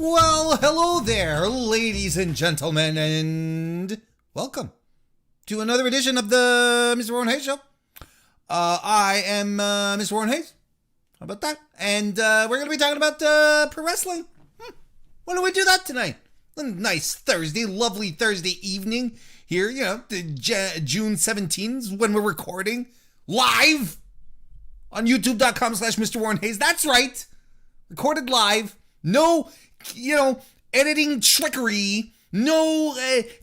Well, hello there, ladies and gentlemen, and welcome to another edition of the MrWarrenHayes Show. I am MrWarrenHayes. How about that? And we're going to be talking about pro wrestling. Why don't we do that tonight? A nice Thursday, lovely Thursday evening here, you know, June 17th when we're recording live on youtube.com/MrWarrenHayes. That's right. Recorded live. No, you know, editing trickery. No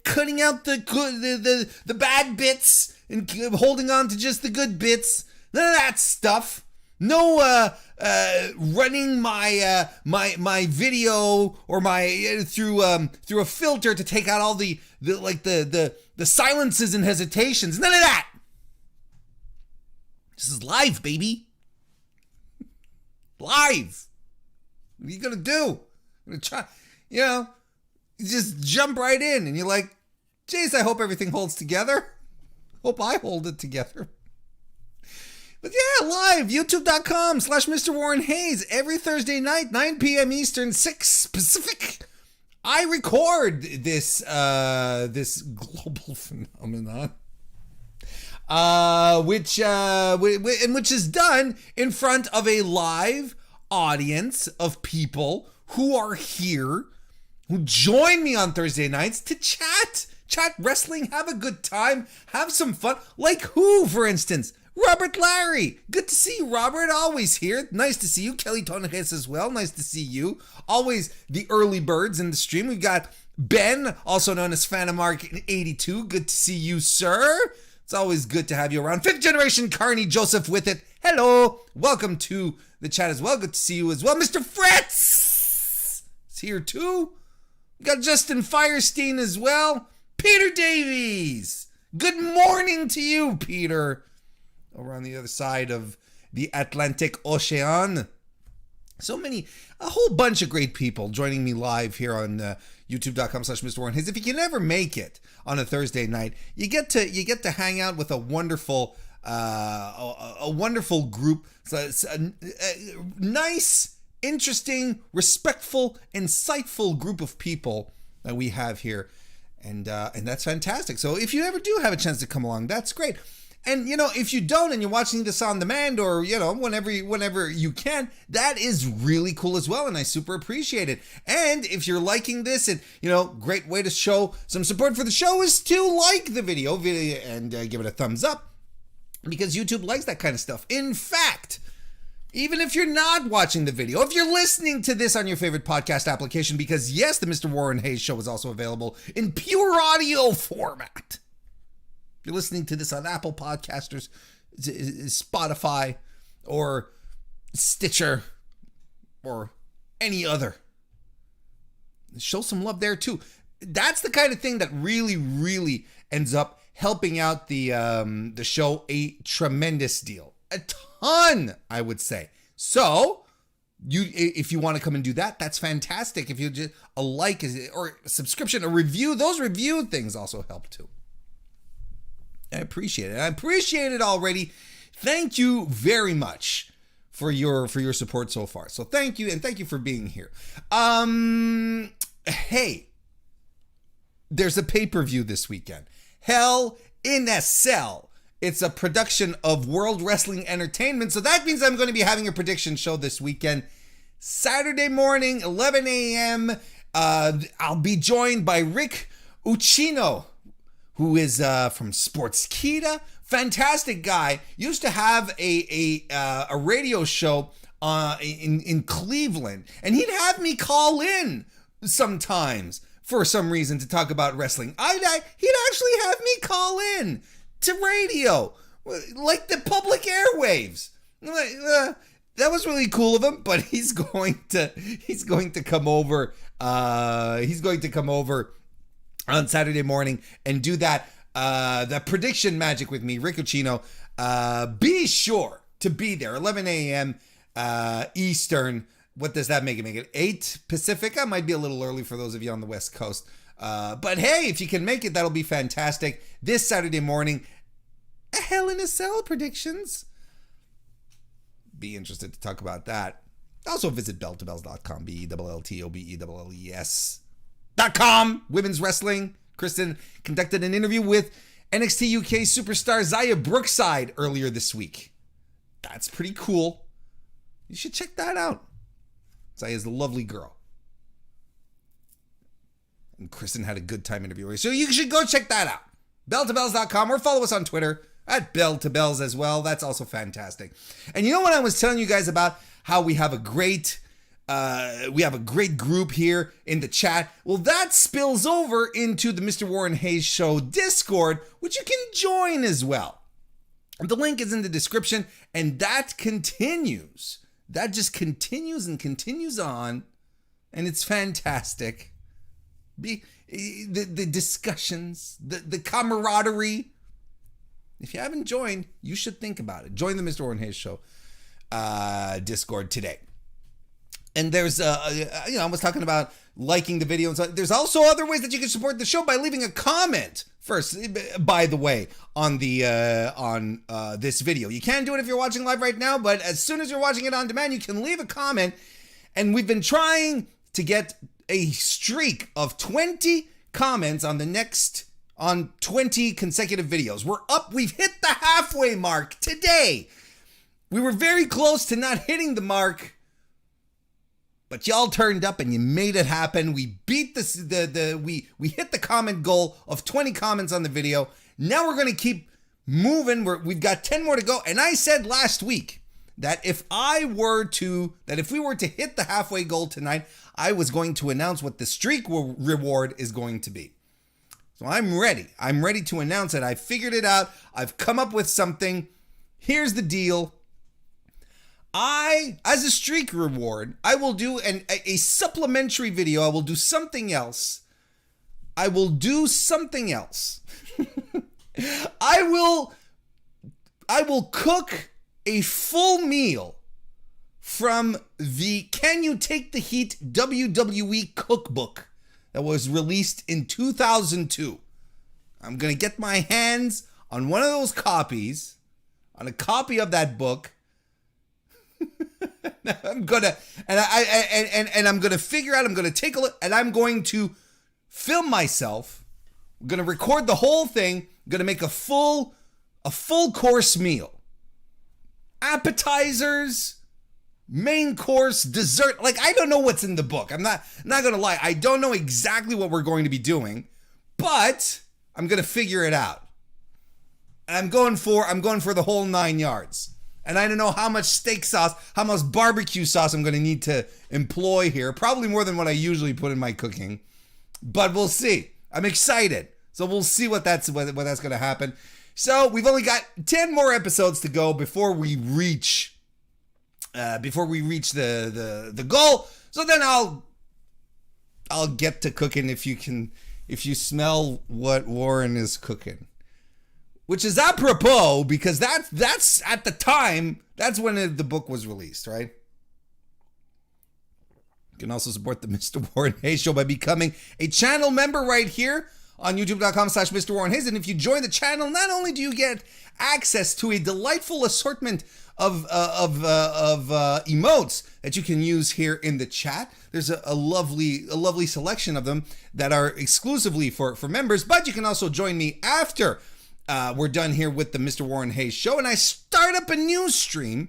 cutting out the bad bits and holding on to just the good bits. None of that stuff. No running my my video or my through a filter to take out all the silences and hesitations. None of that. This is live, baby. Live. What are you gonna do? I'm gonna try, you know, you just jump right in and you're like, geez, I hope everything holds together. Hope I hold it together. But yeah, live, youtube.com/MrWarrenHayes every Thursday night, 9 p.m. Eastern, 6 Pacific. I record this this global phenomenon, which is done in front of a live audience of people who are here, who join me on Thursday nights to chat wrestling, have a good time, have some fun. Like who, for instance? Robert Larry. Good to see you, Robert. Always here. Nice to see you. Kelly Tonjes as well. Nice to see you. Always the early birds in the stream. We've got Ben, also known as Fanamark82. Good to see you, sir. It's always good to have you around. Fifth generation Carney Joseph with it. Hello. Welcome to the chat as well. Good to see you as well. Mr. Fritz is here too. We got Justin Firestein as well. Peter Davies. Good morning to you, Peter. Over on the other side of the Atlantic Ocean. A whole bunch of great people joining me live here on youtube.com/MrWarrenHayes. If you can ever make it on a Thursday night, you get to hang out with a wonderful group. It's a nice, interesting, respectful, insightful group of people that we have here, and that's fantastic. So if you ever do have a chance to come along, that's great. And, you know, if you don't and you're watching this on demand or, you know, whenever you can, that is really cool as well. And I super appreciate it. And if you're liking this, and, you know, great way to show some support for the show is to like the video and give it a thumbs up, because YouTube likes that kind of stuff. In fact, even if you're not watching the video, if you're listening to this on your favorite podcast application, because yes, the MrWarrenHayes Show is also available in pure audio format. You're listening to this on Apple Podcasters, Spotify, or Stitcher, or any other. Show some love there too. That's the kind of thing that really, really ends up helping out the show a tremendous deal. A ton, I would say. So, if you want to come and do that, that's fantastic. If you just a like or a subscription, a review, those review things also help too. I appreciate it. I appreciate it already. Thank you very much for your support so far. So thank you, and thank you for being here. Hey, there's a pay-per-view this weekend. Hell in a Cell. It's a production of World Wrestling Entertainment. So that means I'm going to be having a prediction show this weekend. Saturday morning, 11 a.m. I'll be joined by Rick Ucchino, who is from Sportskeeda. Fantastic guy. Used to have a radio show in Cleveland. And he'd have me call in sometimes for some reason to talk about wrestling. He'd actually have me call in to radio, like the public airwaves. That was really cool of him, but he's going to come over. He's going to come over on Saturday morning and do that prediction magic with me, Rick Ucchino. Be sure to be there, 11 a.m. Eastern. What does that make it? Make it 8 Pacific? I might be a little early for those of you on the West Coast. But hey, if you can make it, that'll be fantastic. This Saturday morning, a Hell in a Cell predictions. Be interested to talk about that. Also visit belltobells.com, BELLTOBELLES.com. Women's Wrestling. Kristen conducted an interview with NXT UK superstar Xia Brookside earlier this week. That's pretty cool. You should check that out. Xia is a lovely girl. And Kristen had a good time interviewing her. So you should go check that out. Belltobells.com, or follow us on Twitter at belltobells as well. That's also fantastic. And you know what I was telling you guys about? How we have a great group here in the chat. Well, that spills over into the Mr. Warren Hayes Show Discord, which you can join as well. The link is in the description, and that continues. That just continues and continues on, and it's fantastic. The discussions, the camaraderie. If you haven't joined, you should think about it. Join the Mr. Warren Hayes Show Discord today. And there's I was talking about liking the video and so there's also other ways that you can support the show by leaving a comment first, by the way, on the this video. You can do it if you're watching live right now, but as soon as you're watching it on demand, you can leave a comment. And we've been trying to get a streak of 20 comments on 20 consecutive videos. We've hit the halfway mark today. We were very close to not hitting the mark, but y'all turned up and you made it happen. We beat we hit the comment goal of 20 comments on the video. Now we're going to keep moving. We've got 10 more to go. And I said last week that if we were to hit the halfway goal tonight, I was going to announce what the streak reward is going to be. So I'm ready. I'm ready to announce it. I figured it out. I've come up with something. Here's the deal. As a streak reward, I will do a supplementary video. I will do something else. I will cook a full meal from the Can You Take the Heat WWE cookbook that was released in 2002. I'm going to get my hands on one of those copies, on a copy of that book. I'm gonna figure out, I'm gonna take a look, and I'm going to film myself. I'm gonna record the whole thing. I'm gonna make a full course meal. Appetizers, main course, dessert. Like, I don't know what's in the book. I'm not gonna lie. I don't know exactly what we're going to be doing, but I'm gonna figure it out. And I'm going for the whole 9 yards. And I don't know how much steak sauce, how much barbecue sauce I'm going to need to employ here. Probably more than what I usually put in my cooking. But we'll see. I'm excited. So we'll see what that's going to happen. So we've only got 10 more episodes to go before we reach the goal. So then I'll get to cooking if you smell what Warren is cooking. Which is apropos, because that's at the time, that's when the book was released, right? You can also support the Mr. Warren Hayes Show by becoming a channel member right here on youtube.com/MrWarrenHayes. And if you join the channel, not only do you get access to a delightful assortment of emotes that you can use here in the chat. There's a lovely selection of them that are exclusively for members, but you can also join me after we're done here with the Mr. Warren Hayes Show, and I start up a new stream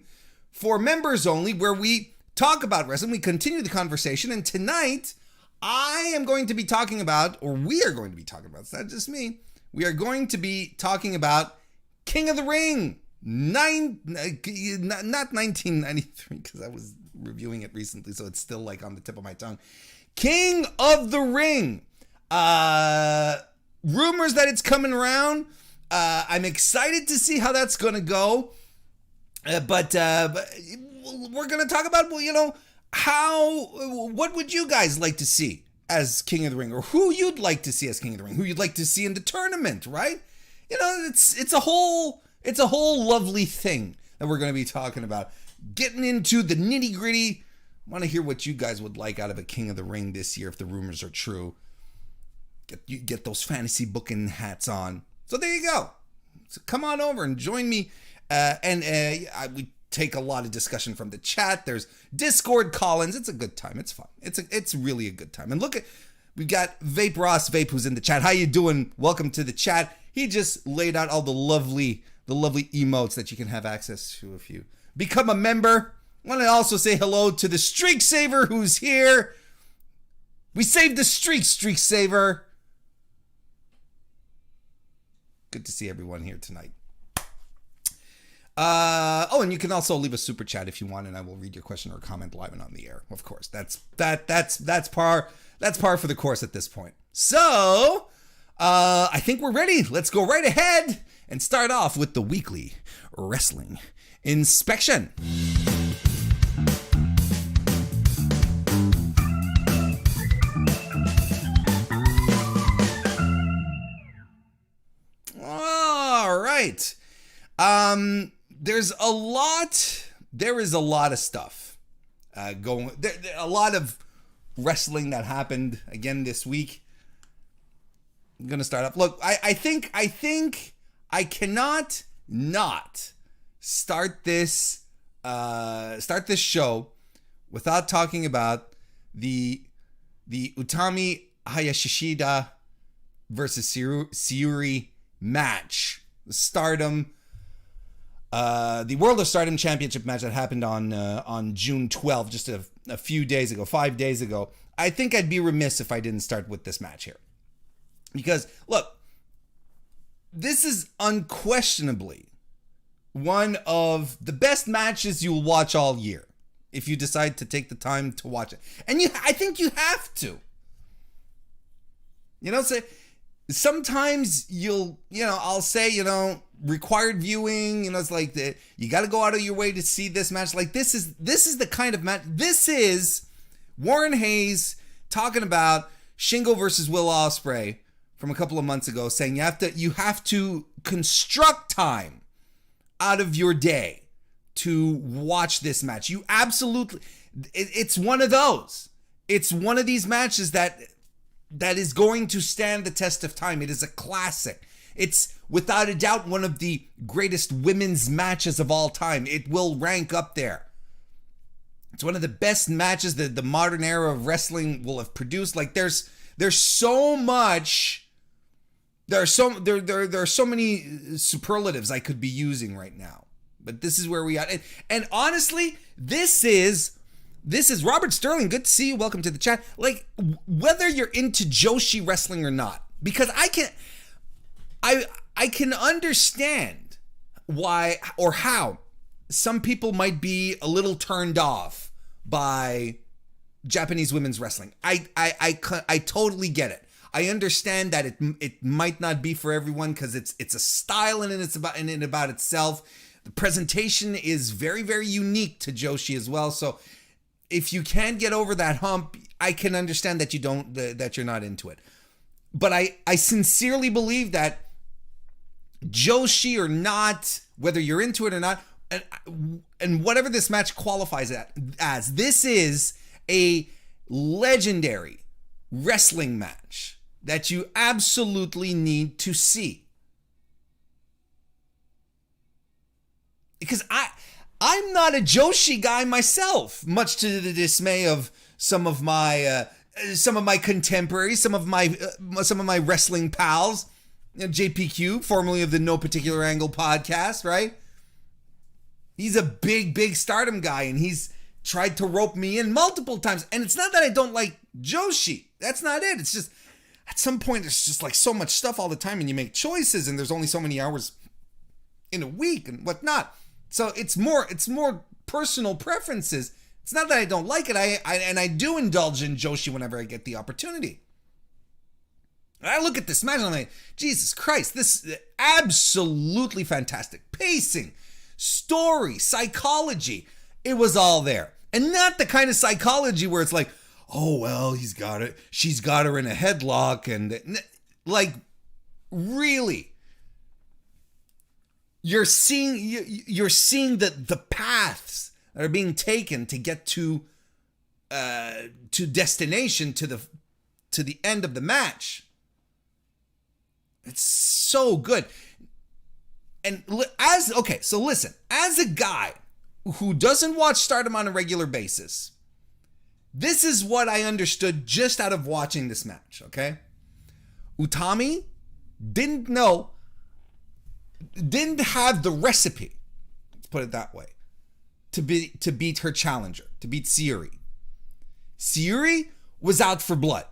for members only where we talk about wrestling. We continue the conversation, and tonight we are going to be talking about, it's not just me, we are going to be talking about King of the Ring, not 1993, because I was reviewing it recently, so it's still like on the tip of my tongue. King of the Ring. Rumors that it's coming around. I'm excited to see how that's going to go. But we're going to talk about, what would you guys like to see as King of the Ring, or who you'd like to see as King of the Ring, who you'd like to see in the tournament, right? It's a whole lovely thing that we're going to be talking about. Getting into the nitty gritty. I want to hear what you guys would like out of a King of the Ring this year, if the rumors are true. Get those fantasy booking hats on. So there you go. So come on over and join me. We take a lot of discussion from the chat. There's Discord call-ins. It's a good time. It's fun. It's really a good time. And look at, we got Vape Ross Vape who's in the chat. How you doing? Welcome to the chat. He just laid out all the lovely emotes that you can have access to if you become a member. I want to also say hello to the Streak Saver who's here. We saved the streak, Streak Saver. Good to see everyone here tonight. And you can also leave a super chat if you want, and I will read your question or comment live and on the air. Of course, that's par for the course at this point. So, I think we're ready. Let's go right ahead and start off with the weekly wrestling inspection. All right. There is a lot of stuff going. There a lot of wrestling that happened again this week. I'm gonna start off. Look, I think I cannot not start this show without talking about the Utami Hayashishita versus Syrui match. The World of Stardom Championship match that happened on June 12th, just a few days ago, 5 days ago. I think I'd be remiss if I didn't start with this match here. Because, look, this is unquestionably one of the best matches you'll watch all year if you decide to take the time to watch it. And I think you have to. Sometimes I'll say, required viewing, it's like you got to go out of your way to see this match. Like this is the kind of match. This is Warren Hayes talking about Shingo versus Will Ospreay from a couple of months ago, saying you have to construct time out of your day to watch this match. You absolutely, it's one of those. It's one of these matches that is going to stand the test of time. It is a classic. It's without a doubt one of the greatest women's matches of all time. It will rank up there. It's one of the best matches that the modern era of wrestling will have produced. Like there's so much. There are so many superlatives I could be using right now. But this is where we are. And honestly, this is Robert Sterling. Good to see you. Welcome to the chat. Like, whether you're into Joshi wrestling or not, because I can understand why or how some people might be a little turned off by Japanese women's wrestling. I totally get it. I understand that it might not be for everyone because it's a style and it's about itself. The presentation is very, very unique to Joshi as well. So if you can't get over that hump, I can understand that that you're not into it. But I sincerely believe that Joshi or not, whether you're into it or not, and whatever this match qualifies as, this is a legendary wrestling match that you absolutely need to see. Because I'm not a Joshi guy myself, much to the dismay of some of my contemporaries, some of my wrestling pals. JPQ, formerly of the No Particular Angle podcast, right? He's a big Stardom guy, and he's tried to rope me in multiple times. And it's not that I don't like Joshi. That's not it. It's just at some point there's just like so much stuff all the time, and you make choices, and there's only so many hours in a week and whatnot. So it's more personal preferences. It's not that I don't like it. I do indulge in Joshi whenever I get the opportunity. I look at this match and I'm like, Jesus Christ, this is absolutely fantastic. Pacing, story, psychology, it was all there. And not the kind of psychology where it's like, oh, well, she's got her in a headlock, and like, really, you're seeing the paths that are being taken to get to destination, to the end of the match. It's so good. And so listen, as a guy who doesn't watch Stardom on a regular basis, this is what I understood just out of watching this match, okay? Utami didn't have the recipe, let's put it that way, to beat her challenger, to beat Syrui. Syrui was out for blood.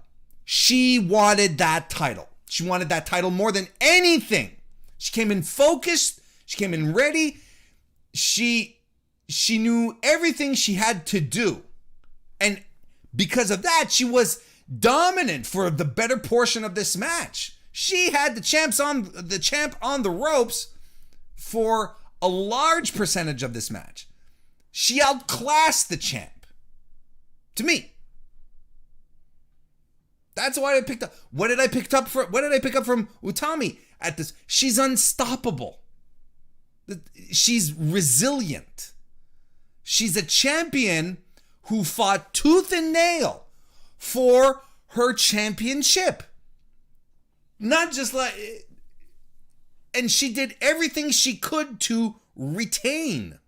She wanted that title. She wanted that title more than anything. She came in focused. She came in ready. She knew everything she had to do. And because of that, she was dominant for the better portion of this match. She had the champ on the ropes for a large percentage of this match. She outclassed the champ. To me. That's what I picked up. What did I pick up from Utami at this? She's unstoppable. She's resilient. She's a champion who fought tooth and nail for her championship. Not just like, and she did everything she could to retain.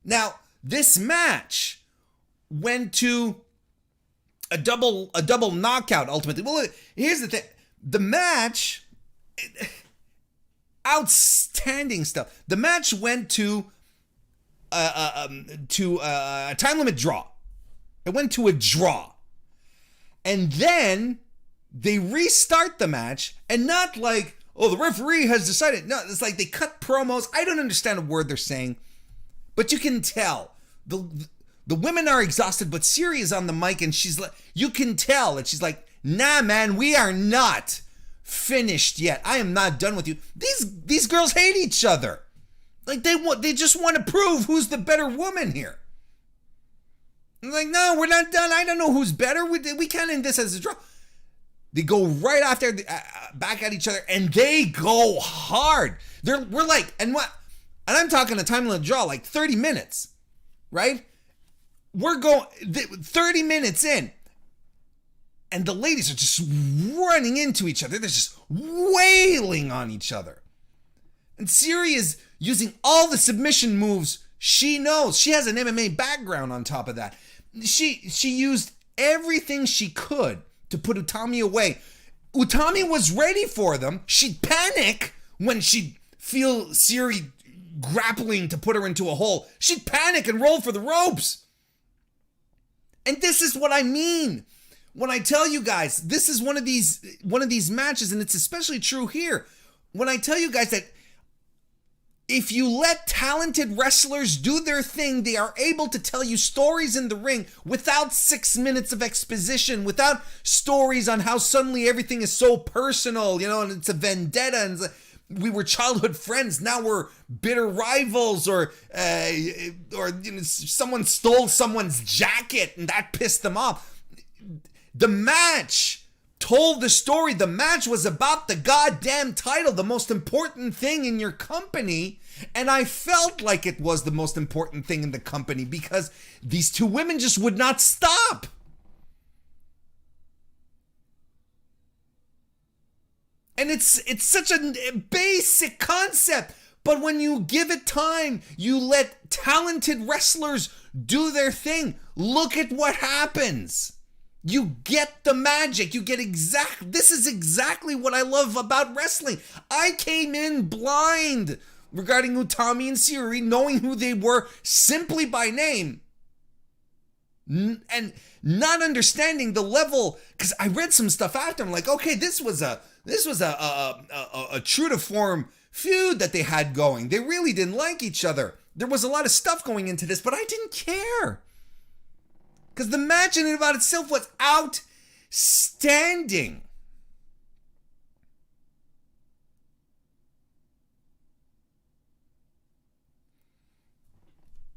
Now, this match went to a double knockout ultimately. Well, here's the thing. The match, outstanding stuff. The match went to a time limit draw. It went to a draw. And then they restart the match, and not like, oh, the referee has decided. No, it's like they cut promos. I don't understand a word they're saying, but you can tell. The women are exhausted, but Syrui is on the mic, and she's like, you can tell, and she's like, nah, man, we are not finished yet. I am not done with you. These girls hate each other. Like they just want to prove who's the better woman here. I'm like, no, we're not done. I don't know who's better. We can't end this as a draw. They go right after back at each other, and they go hard. We're like, and I'm talking a time limit draw, like 30 minutes, right? We're going 30 minutes in, and the ladies are just running into each other. They're just wailing on each other. And Syrui is using all the submission moves she knows. She has an MMA background on top of that. She used everything she could to put Utami away. Utami was ready for them. She'd panic when she'd feel Syrui grappling to put her into a hole. She'd panic and roll for the ropes. And this is what I mean when I tell you guys, this is one of these matches, and it's especially true here, when I tell you guys that if you let talented wrestlers do their thing, they are able to tell you stories in the ring without 6 minutes of exposition, without stories on how suddenly everything is so personal, and it's a vendetta, and we were childhood friends, now we're bitter rivals, or someone stole someone's jacket and that pissed them off. The match told the story. The match was about the goddamn title, the most important thing in your company, and I felt like it was the most important thing in the company because these two women just would not stop. And it's such a basic concept, but when you give it time, you let talented wrestlers do their thing. Look at what happens. You get the magic. You get this is exactly what I love about wrestling. I came in blind regarding Utami and Syrui, knowing who they were simply by name, and not understanding the level, because I read some stuff after. I'm like, okay, this was a true to form feud that they had going. They really didn't like each other. There was a lot of stuff going into this, but I didn't care. Because the match in and about itself was outstanding.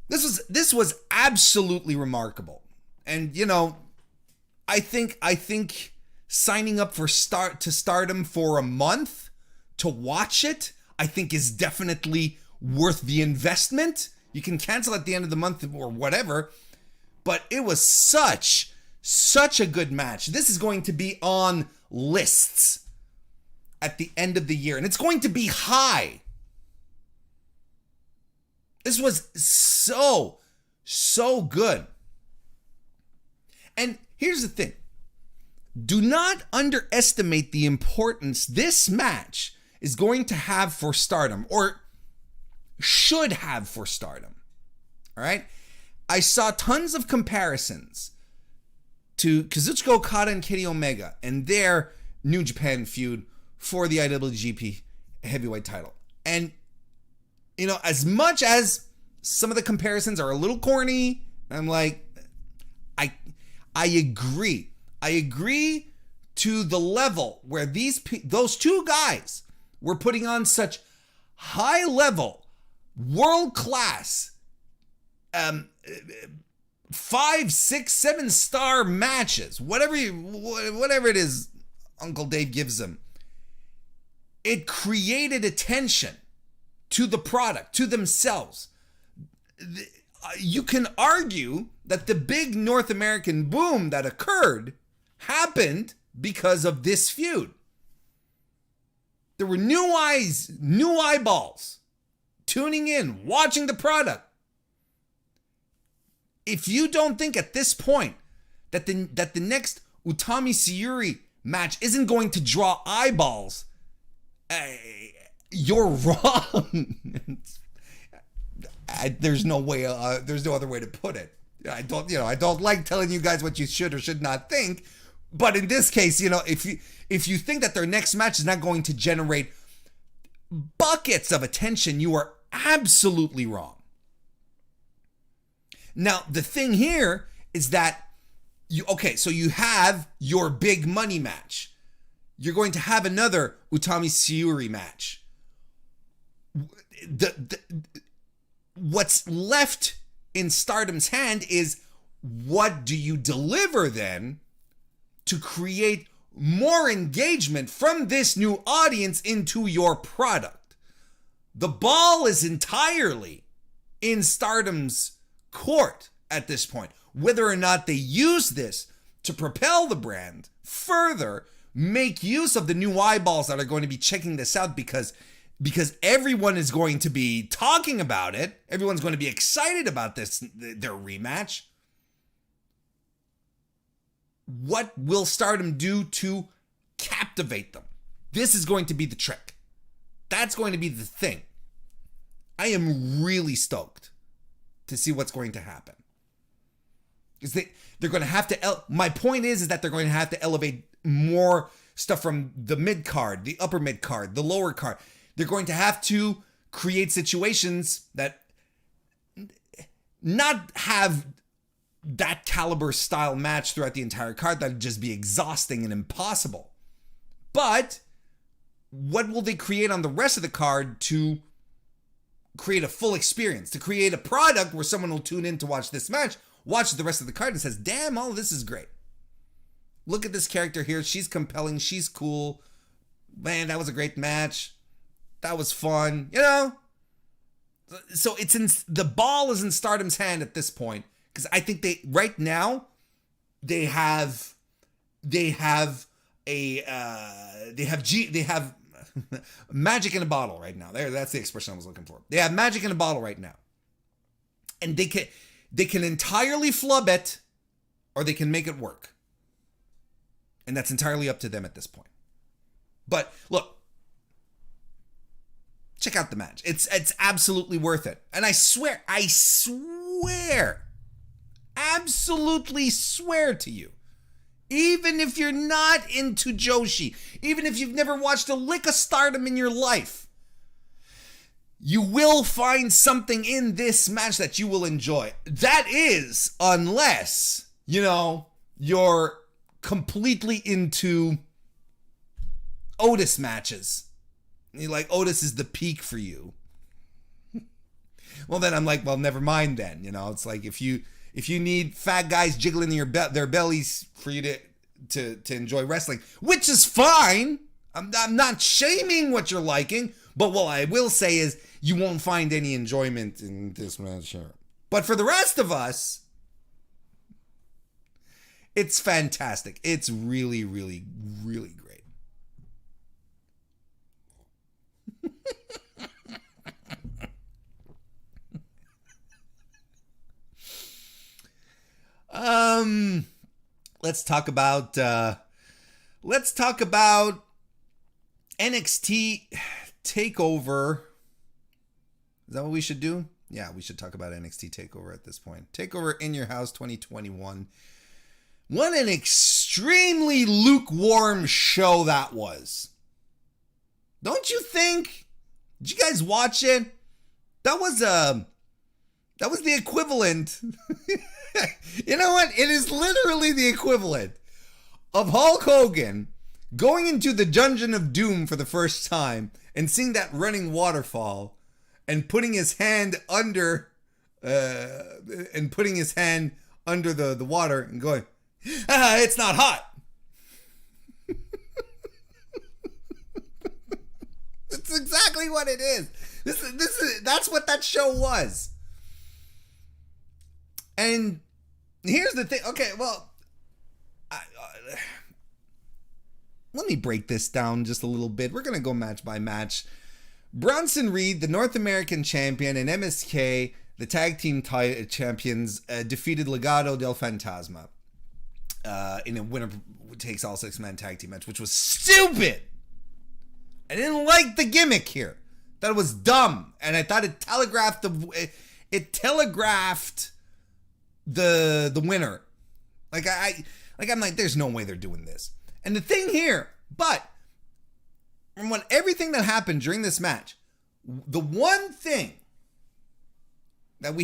This was absolutely remarkable. And I think signing up to Stardom for a month to watch it, I think is definitely worth the investment. You can cancel at the end of the month or whatever, but it was such a good match. This is going to be on lists at the end of the year, and it's going to be high. This was so good. And here's the thing. Do not underestimate the importance this match is going to have for Stardom, or should have for Stardom. All right? I saw tons of comparisons to Kazuchika Okada and Kenny Omega and their New Japan feud for the IWGP Heavyweight title. And, you know, as much as some of the comparisons are a little corny, I'm like, I agree. I agree to the level where those two guys were putting on such high level, world class, 5, 6, 7-star matches, whatever it is Uncle Dave gives them. It created attention to the product, to themselves. You can argue that the big North American boom that occurred happened because of this feud. There were new eyes, new eyeballs tuning in, watching the product. If you don't think at this point that the next Utami Syrui match isn't going to draw eyeballs, you're wrong. There's no way. There's no other way to put it. I don't like telling you guys what you should or should not think. But in this case, if you think that their next match is not going to generate buckets of attention, you are absolutely wrong. Now, the thing here is that so you have your big money match. You're going to have another Utami Syrui match. What's left in Stardom's hand is, what do you deliver then to create more engagement from this new audience into your product? The ball is entirely in Stardom's court at this point. Whether or not they use this to propel the brand further, make use of the new eyeballs that are going to be checking this out because everyone is going to be talking about it. Everyone's going to be excited about their rematch. What will Stardom do to captivate them? This is going to be the trick. That's going to be the thing. I am really stoked to see what's going to happen. Because they're going to have to... My point is that they're going to have to elevate more stuff from the mid-card, the upper mid-card, the lower card. They're going to have to create situations that not have that caliber style match throughout the entire card. That'd just be exhausting and impossible. But what will they create on the rest of the card to create a full experience, to create a product where someone will tune in to watch this match, watch the rest of the card and says, damn, all of this is great. Look at this character here. She's compelling. She's cool. Man, that was a great match. That was fun. So the ball is in Stardom's hand at this point, because I think right now they have magic in a bottle right now. That's the expression I was looking for. They have magic in a bottle right now, and they can entirely flub it, or they can make it work, and that's entirely up to them at this point. But look, check out the match. It's absolutely worth it. And I swear, absolutely swear to you, even if you're not into Joshi, even if you've never watched a lick of Stardom in your life, you will find something in this match that you will enjoy. That is, unless, you're completely into Otis matches. You're like, Otis is the peak for you. Well, then I'm like, well, never mind then. It's like if you need fat guys jiggling their bellies for you to enjoy wrestling, which is fine. I'm not shaming what you're liking, but what I will say is you won't find any enjoyment in this match here. But for the rest of us, it's fantastic. It's really, really, really great. let's talk about NXT TakeOver. Is that what we should do? Yeah, we should talk about NXT TakeOver at this point. TakeOver in Your House 2021. What an extremely lukewarm show that was. Don't you think? Did you guys watch it? That was the equivalent. You know what? It is literally the equivalent of Hulk Hogan going into the Dungeon of Doom for the first time and seeing that running waterfall and putting his hand under the water and going, it's not hot. That's exactly what it is. That's what that show was. And here's the thing. Okay, well, let me break this down just a little bit. We're going to go match by match. Bronson Reed, the North American champion, and MSK, the tag team champions, defeated Legado del Fantasma in a winner takes all 6-man tag team match, which was stupid. I didn't like the gimmick here. That was dumb, and I thought it telegraphed the winner. I'm like, there's no way they're doing this. And the thing here, but from everything that happened during this match, the one thing that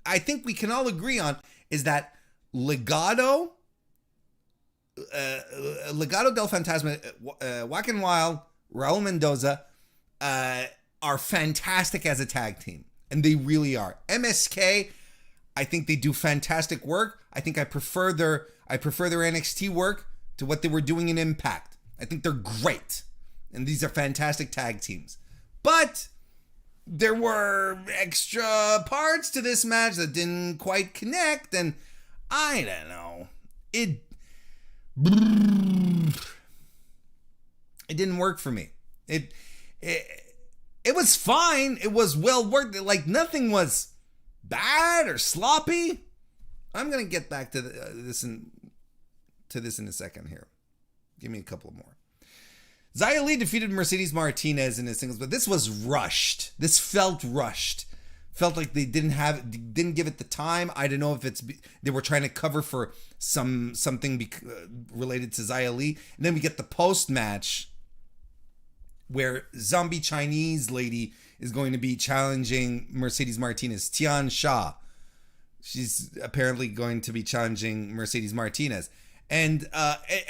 I think we can all agree on is that Legado del Fantasma, Joaquin Wild, Raul Mendoza, are fantastic as a tag team. And they really are. MSK, I think they do fantastic work. I think I prefer their NXT work to what they were doing in Impact. I think they're great. And these are fantastic tag teams. But there were extra parts to this match that didn't quite connect. And I don't know. It didn't work for me. It was fine. It was well worked. Like, nothing was bad or sloppy. I'm gonna get back to this in a second here. Give me a couple more. Xia Li defeated Mercedes Martinez in a singles, but this was rushed. This felt rushed. Felt like they didn't give it the time. I don't know if they were trying to cover for something related to Xia Li. And then we get the post match where zombie Chinese lady is going to be challenging Mercedes Martinez. Tian Sha. She's apparently going to be challenging Mercedes Martinez. And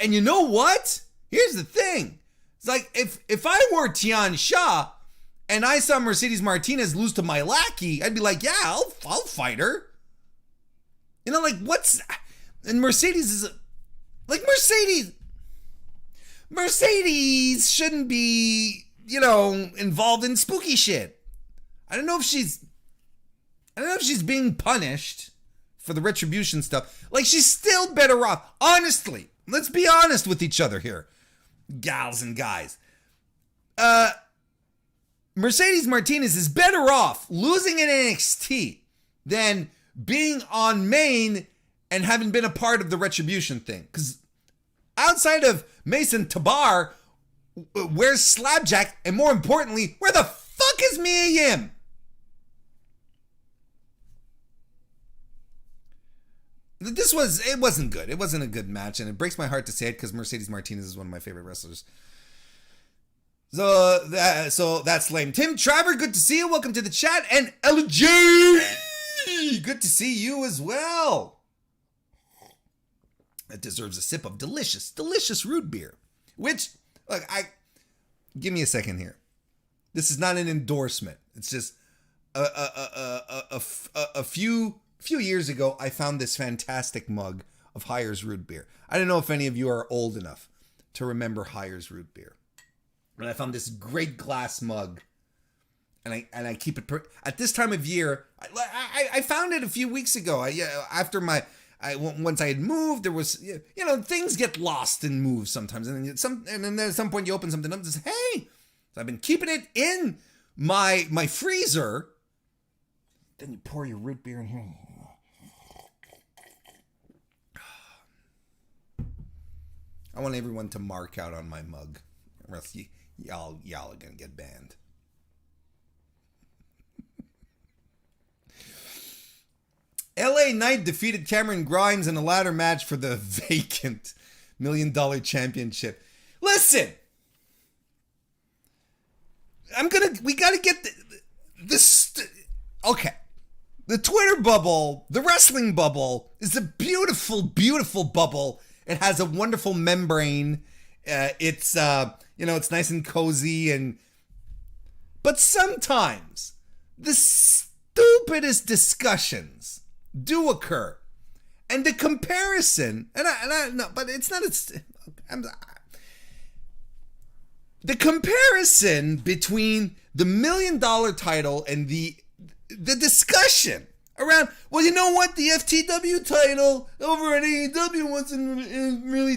you know what? Here's the thing. It's like, if I were Tian Sha and I saw Mercedes Martinez lose to my lackey, I'd be like, yeah, I'll fight her. You know, like, and Mercedes is like, Mercedes shouldn't be, involved in spooky shit. I don't know if she's being punished for the retribution stuff. Like, she's still better off. Honestly, let's be honest with each other here, gals and guys. Mercedes Martinez is better off losing in NXT than being on main and having been a part of the retribution thing. Because outside of Mason Tabar, where's Slapjack? And more importantly, where the fuck is Mia Yim? It wasn't good. It wasn't a good match, and it breaks my heart to say it because Mercedes Martinez is one of my favorite wrestlers. So that's lame. Tim Traver, good to see you. Welcome to the chat. And LG, good to see you as well. That deserves a sip of delicious, delicious root beer. Which, look, give me a second here. This is not an endorsement. It's just a few years ago, I found this fantastic mug of Hires root beer. I don't know if any of you are old enough to remember Hires root beer, but I found this great glass mug, and I keep it at this time of year. I found it a few weeks ago. Once I had moved, there was things get lost and move sometimes, and then at some point you open something up and say, hey. So I've been keeping it in my freezer. Then you pour your root beer in here. I want everyone to mark out on my mug. Or else y'all are going to get banned. LA Knight defeated Cameron Grimes in a ladder match for the vacant $1 Million Championship. Listen! We gotta get this. Okay. The Twitter bubble, the wrestling bubble, is a beautiful, beautiful bubble. It has a wonderful membrane. It's nice and cozy, but sometimes the stupidest discussions do occur, and the comparison, but it's not. The comparison between the $1 Million title and the discussion around, well, you know what? The FTW title over at AEW wasn't really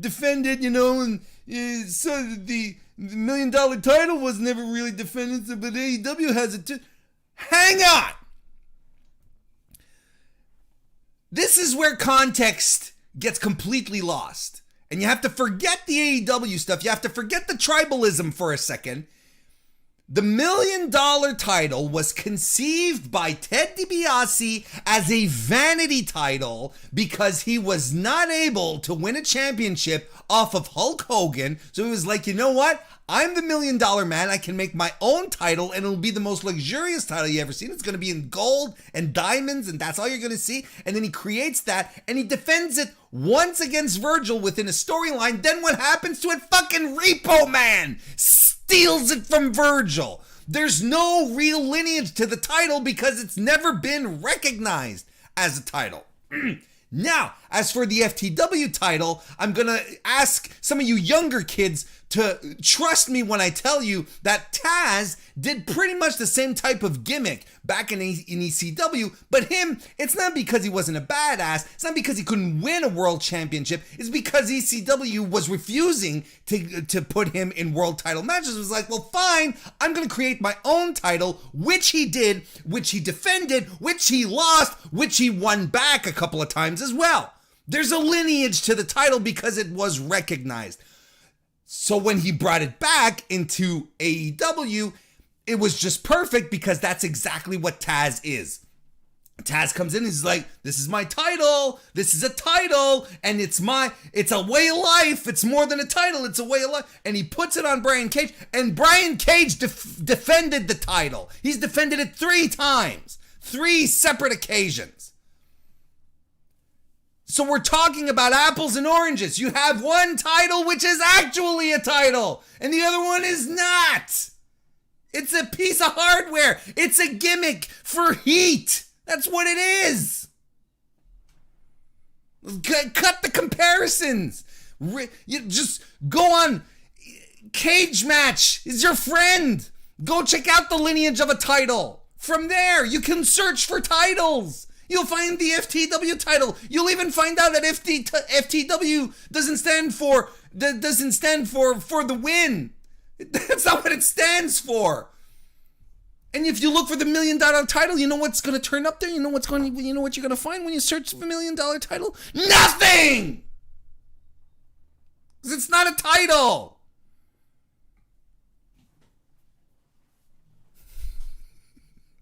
defended, and so the $1 Million title was never really defended, but AEW has it too. Hang on! This is where context gets completely lost. And you have to forget the AEW stuff. You have to forget the tribalism for a second. The $1 Million title was conceived by Ted DiBiase as a vanity title because he was not able to win a championship off of Hulk Hogan. So he was like, you know what? I'm the $1 Million Man. I can make my own title, and it'll be the most luxurious title you ever seen. It's going to be in gold and diamonds, and that's all you're going to see. And then he creates that, and he defends it once against Virgil within a storyline. Then what happens to it? Fucking Repo Man steals it from Virgil. There's no real lineage to the title because it's never been recognized as a title. Now, as for the FTW title, I'm going to ask some of you younger kids to trust me when I tell you that Taz did pretty much the same type of gimmick back in ECW, but him, it's not because he wasn't a badass, it's not because he couldn't win a world championship, it's because ECW was refusing to put him in world title matches. It was like, well, fine, I'm going to create my own title, which he did, which he defended, which he lost, which he won back a couple of times as well. There's a lineage to the title because it was recognized. So when he brought it back into AEW, it was just perfect because that's exactly what Taz is. Taz comes in and he's like, this is my title. This is a title. And it's a way of life. It's more than a title. It's a way of life. And he puts it on Brian Cage. And Brian Cage defended the title. He's defended it 3 times. 3 separate occasions. So we're talking about apples and oranges. You have one title which is actually a title, and the other one is not. It's a piece of hardware. It's a gimmick for heat. That's what it is. Cut the comparisons. You just go on. Cage Match is your friend. Go check out the lineage of a title. From there, you can search for titles. You'll find the FTW title. You'll even find out that FTW doesn't stand for the win. That's not what it stands for. And if you look for the $1 Million title, you know what's going to turn up there? You know what you're going to find when you search for $1 Million title? Nothing! Because it's not a title.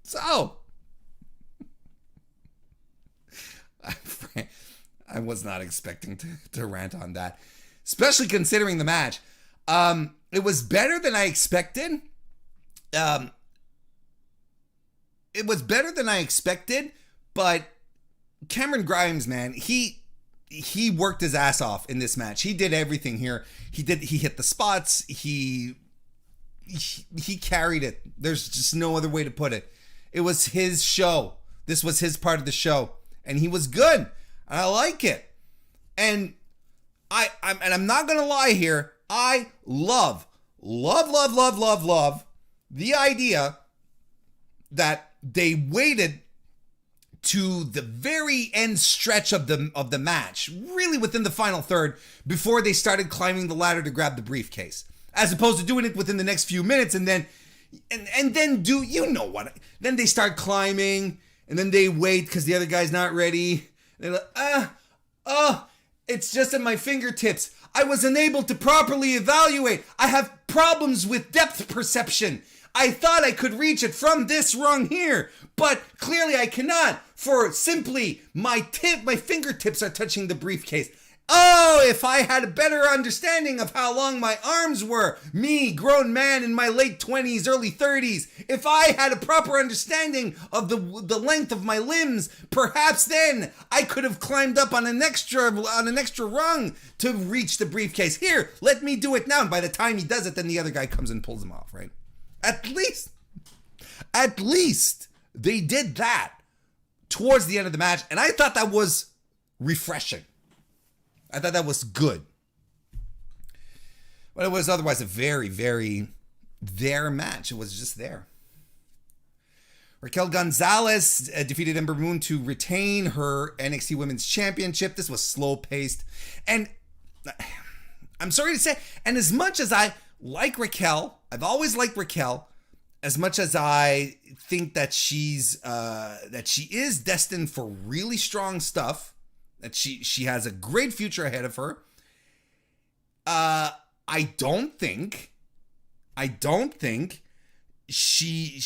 So, I was not expecting to rant on that, especially considering the match. It was better than I expected. But Cameron Grimes, man, he worked his ass off in this match. He did everything here. He hit the spots. He carried it. There's just no other way to put it. It was his show. This was his part of the show. And he was good. I like it. And I'm not going to lie here. I love the idea that they waited to the very end stretch of the match, really within the final third, before they started climbing the ladder to grab the briefcase, as opposed to doing it within the next few minutes and then do, you know what, then they start climbing and then they wait because the other guy's not ready. They're like, it's just at my fingertips. I was unable to properly evaluate. I have problems with depth perception. I thought I could reach it from this rung here, but clearly I cannot, for simply my fingertips are touching the briefcase. Oh, if I had a better understanding of how long my arms were, me, grown man in my late 20s, early 30s, if I had a proper understanding of the length of my limbs, perhaps then I could have climbed up on an extra rung to reach the briefcase. Here, let me do it now. And by the time he does it, then the other guy comes and pulls him off, right? At least they did that towards the end of the match, and I thought that was refreshing. I thought that was good. But it was otherwise a very, very there match. It was just there. Raquel Gonzalez defeated Ember Moon to retain her NXT Women's Championship. This was slow-paced. And I'm sorry to say, and as much as I like Raquel, I've always liked Raquel, as much as I think that she is destined for really strong stuff, that she has a great future ahead of her. I don't think she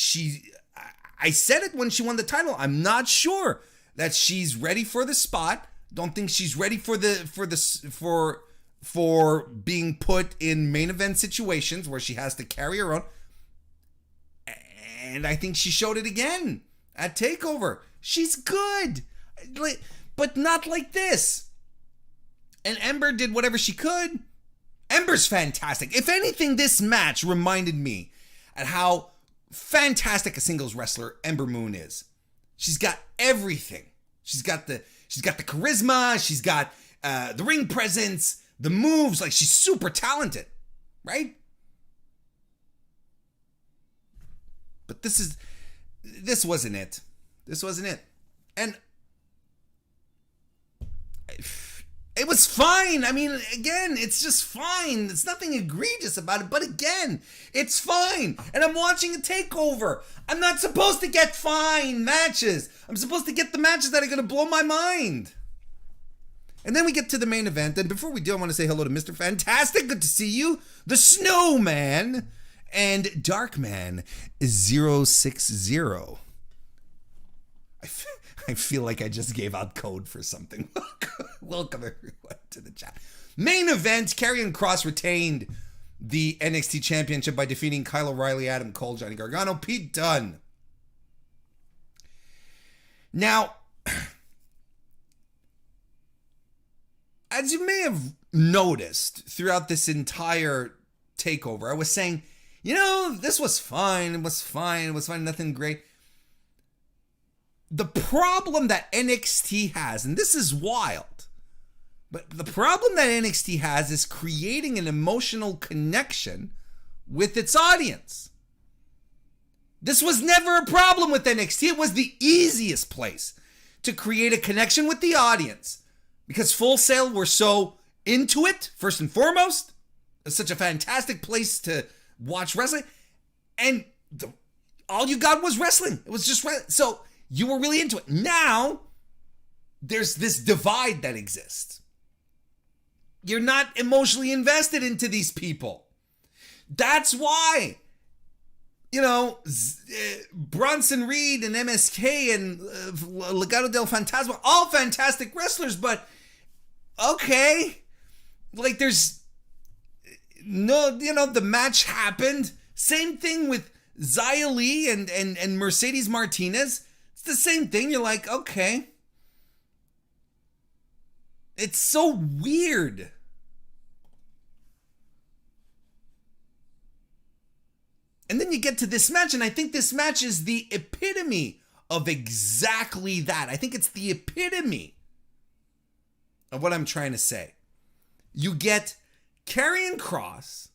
I said it when she won the title. I'm not sure that she's ready for the spot. Don't think she's ready for being put in main event situations where she has to carry her own. And I think she showed it again at TakeOver. She's good. But not like this. And Ember did whatever she could. Ember's fantastic. If anything, this match reminded me at how fantastic a singles wrestler Ember Moon is. She's got everything. She's got the charisma. She's got the ring presence, the moves. Like, she's super talented, right? But this wasn't it. This wasn't it. And it was fine. I mean, again, it's just fine. There's nothing egregious about it, but again, it's fine. And I'm watching a TakeOver. I'm not supposed to get fine matches. I'm supposed to get the matches that are going to blow my mind. And then we get to the main event. And before we do, I want to say hello to Mr. Fantastic. Good to see you. The Snowman and Darkman 060. I feel like I just gave out code for something. Welcome everyone to the chat. Main event, Karrion Kross retained the NXT Championship by defeating Kyle O'Reilly, Adam Cole, Johnny Gargano, Pete Dunne. Now, as you may have noticed throughout this entire TakeOver, I was saying, this was fine. It was fine. Nothing great. The problem that NXT has, and this is wild, but the problem that NXT has is creating an emotional connection with its audience. This was never a problem with NXT. It was the easiest place to create a connection with the audience because Full Sail were so into it, first and foremost. It's such a fantastic place to watch wrestling. And all you got was wrestling. It was just wrestling. So you were really into it. Now, there's this divide that exists. You're not emotionally invested into these people. That's why, Bronson Reed and MSK and Legado del Fantasma, all fantastic wrestlers, but okay. Like, there's no, the match happened. Same thing with Xia Li and Mercedes Martinez. It's the same thing. You're like, okay. It's so weird. And then you get to this match, and I think this match is the epitome of exactly that. I think it's the epitome of what I'm trying to say. You get Karrion Kross,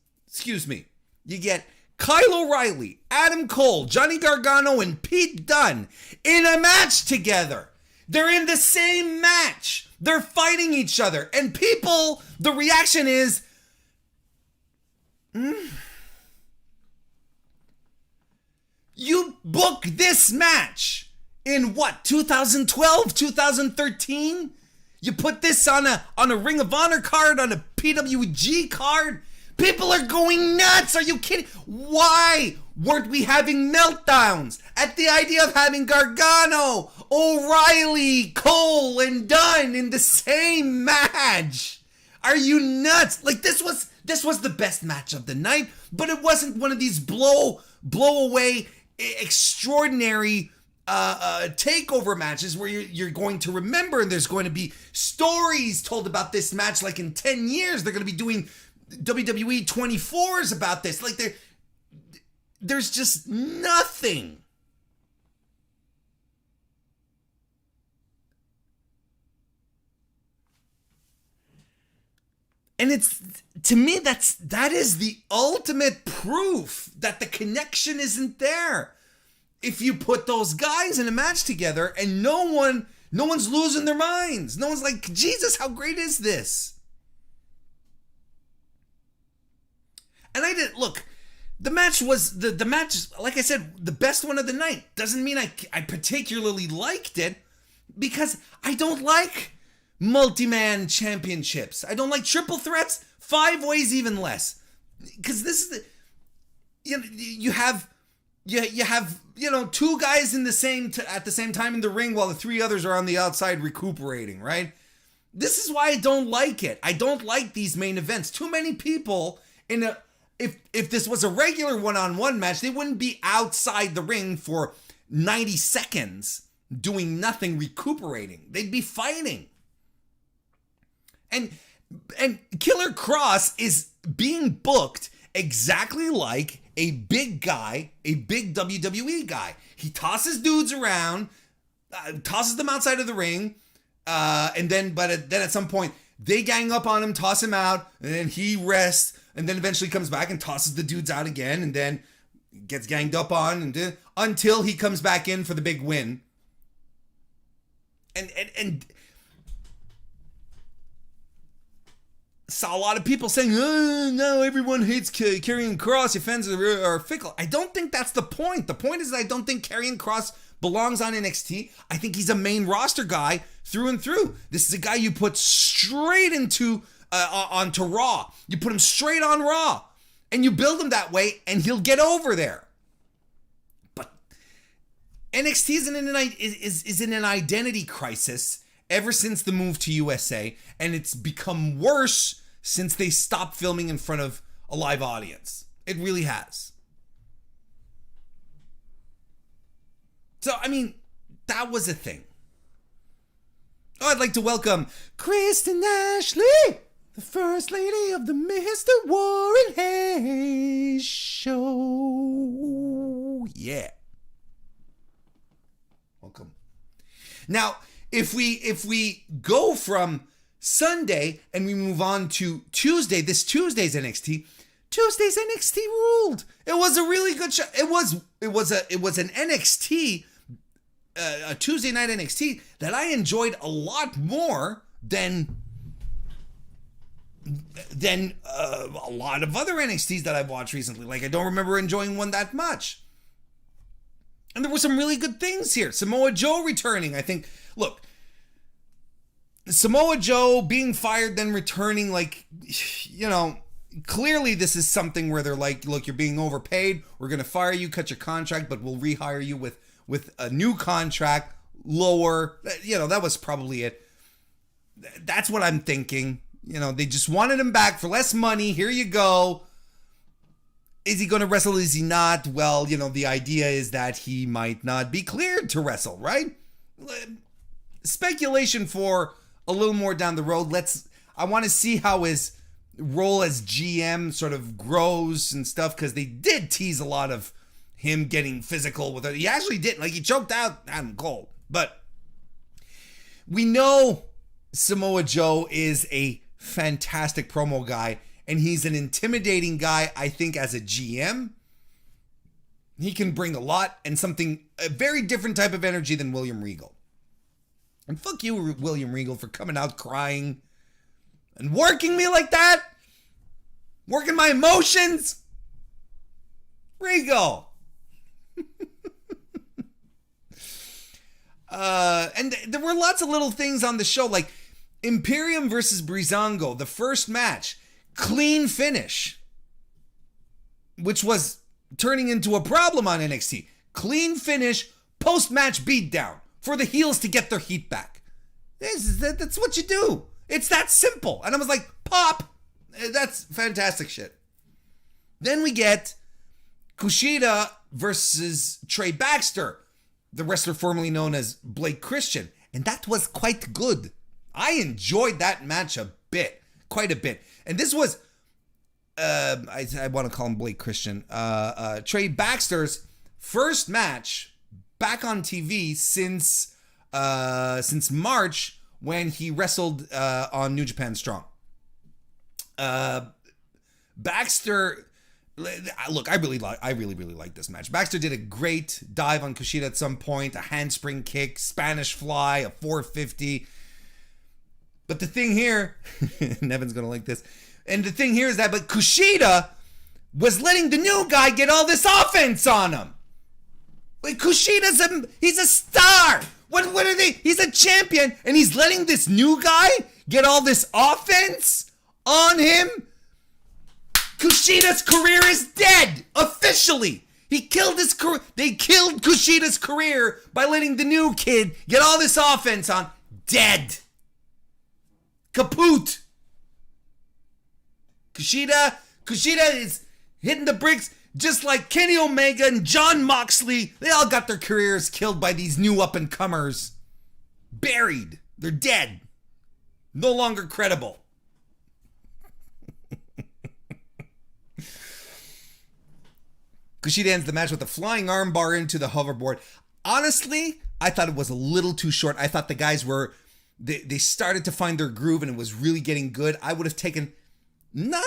you get Kyle O'Reilly, Adam Cole, Johnny Gargano, and Pete Dunne in a match together. They're in the same match. They're fighting each other. And people, the reaction is, you book this match in what, 2012, 2013? You put this on a Ring of Honor card, on a PWG card. People are going nuts. Are you kidding? Why weren't we having meltdowns at the idea of having Gargano, O'Reilly, Cole, and Dunn in the same match? Are you nuts? Like, this was the best match of the night, but it wasn't one of these blow away extraordinary takeover matches where you're going to remember, and there's going to be stories told about this match. Like in 10 years, they're going to be doing WWE 24s about this. Like there's just nothing. And it's, to me, that is the ultimate proof that the connection isn't there. If you put those guys in a match together and no one's losing their minds. No one's like, Jesus, how great is this? And look, the match was, the match, like I said, the best one of the night. Doesn't mean I particularly liked it, because I don't like multi-man championships. I don't like triple threats, 5 ways even less. Because this is you have 2 guys in at the same time in the ring while the 3 others are on the outside recuperating, right? This is why I don't like it. I don't like these main events. Too many people if this was a regular one-on-one match, they wouldn't be outside the ring for 90 seconds doing nothing, recuperating. They'd be fighting. And Killer Kross is being booked exactly like a big guy, a big WWE guy. He tosses dudes around, tosses them outside of the ring, and then at some point they gang up on him, toss him out, and then he rests, and then eventually comes back and tosses the dudes out again, and then gets ganged up on until he comes back in for the big win. And saw a lot of people saying, oh, no, everyone hates Karrion Kross, your fans are fickle. I don't think that's the point. The point is that I don't think Karrion Kross belongs on NXT. I think he's a main roster guy through and through. This is a guy you put straight onto Raw. You put him straight on Raw, and you build him that way, and he'll get over there. But NXT is in an identity crisis ever since the move to USA, and it's become worse since they stopped filming in front of a live audience. It really has. So, I mean, that was a thing. Oh, I'd like to welcome Kristen Ashley, the First Lady of the MrWarrenHayes Show. Yeah. Welcome. Now, if we go from Sunday and we move on to Tuesday, this Tuesday's NXT ruled. It was a really good show. It was an NXT, a Tuesday night NXT that I enjoyed a lot more than a lot of other NXTs that I've watched recently. Like, I don't remember enjoying one that much. And there were some really good things here. Samoa Joe returning, I think. Look, Samoa Joe being fired, then returning, like, clearly this is something where they're like, look, you're being overpaid. We're going to fire you, cut your contract, but we'll rehire you with a new contract, lower. That was probably it. That's what I'm thinking. They just wanted him back for less money. Here you go. Is he going to wrestle? Is he not? Well, the idea is that he might not be cleared to wrestle, right? Speculation for a little more down the road. I want to see how his role as GM sort of grows and stuff, because they did tease a lot of him getting physical with it. He actually did. Like, he choked out Adam Cole. But we know Samoa Joe is a fantastic promo guy, and he's an intimidating guy, I think, as a GM. He can bring a lot and a very different type of energy than William Regal. And fuck you, William Regal, for coming out crying and working me like that. Working my emotions. Regal. And there were lots of little things on the show. Like, Imperium versus Breezango, the first match, clean finish, which was turning into a problem on NXT. Clean finish, post-match beatdown for the heels to get their heat back. That's what you do. It's that simple. And I was like, pop. That's fantastic shit. Then we get Kushida versus Trey Baxter, the wrestler formerly known as Blake Christian. And that was quite good. I enjoyed that match quite a bit. And this was, I want to call him Blake Christian, Trey Baxter's first match back on TV since March when he wrestled on New Japan Strong. Baxter, look, I really like this match. Baxter did a great dive on Kushida at some point, a handspring kick, Spanish fly, a 450. But the thing here, Niven's gonna like this, and the thing here is that, but Kushida was letting the new guy get all this offense on him. Like, he's a star. What are they? He's a champion, and he's letting this new guy get all this offense on him. Kushida's career is dead, officially. He killed his career. They killed Kushida's career by letting the new kid get all this offense on. Dead. Kaput. Kushida is hitting the bricks just like Kenny Omega and Jon Moxley. They all got their careers killed by these new up-and-comers. Buried. They're dead. No longer credible. Kushida ends the match with a flying armbar into the hoverboard. Honestly, I thought it was a little too short. I thought the guys were... They started to find their groove and it was really getting good. I would have taken not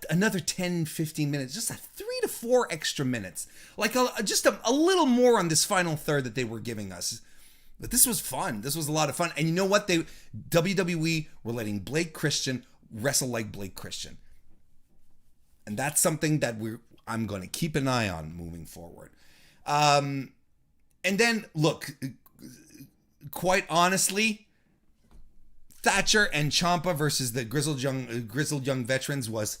another 10, 15 minutes, just 3 to 4 extra minutes. Like just a little more on this final third that they were giving us. But this was fun. This was a lot of fun. And you know what? WWE were letting Blake Christian wrestle like Blake Christian. And that's something that I'm going to keep an eye on moving forward. And then, look, quite honestly, Thatcher and Ciampa versus the grizzled young veterans was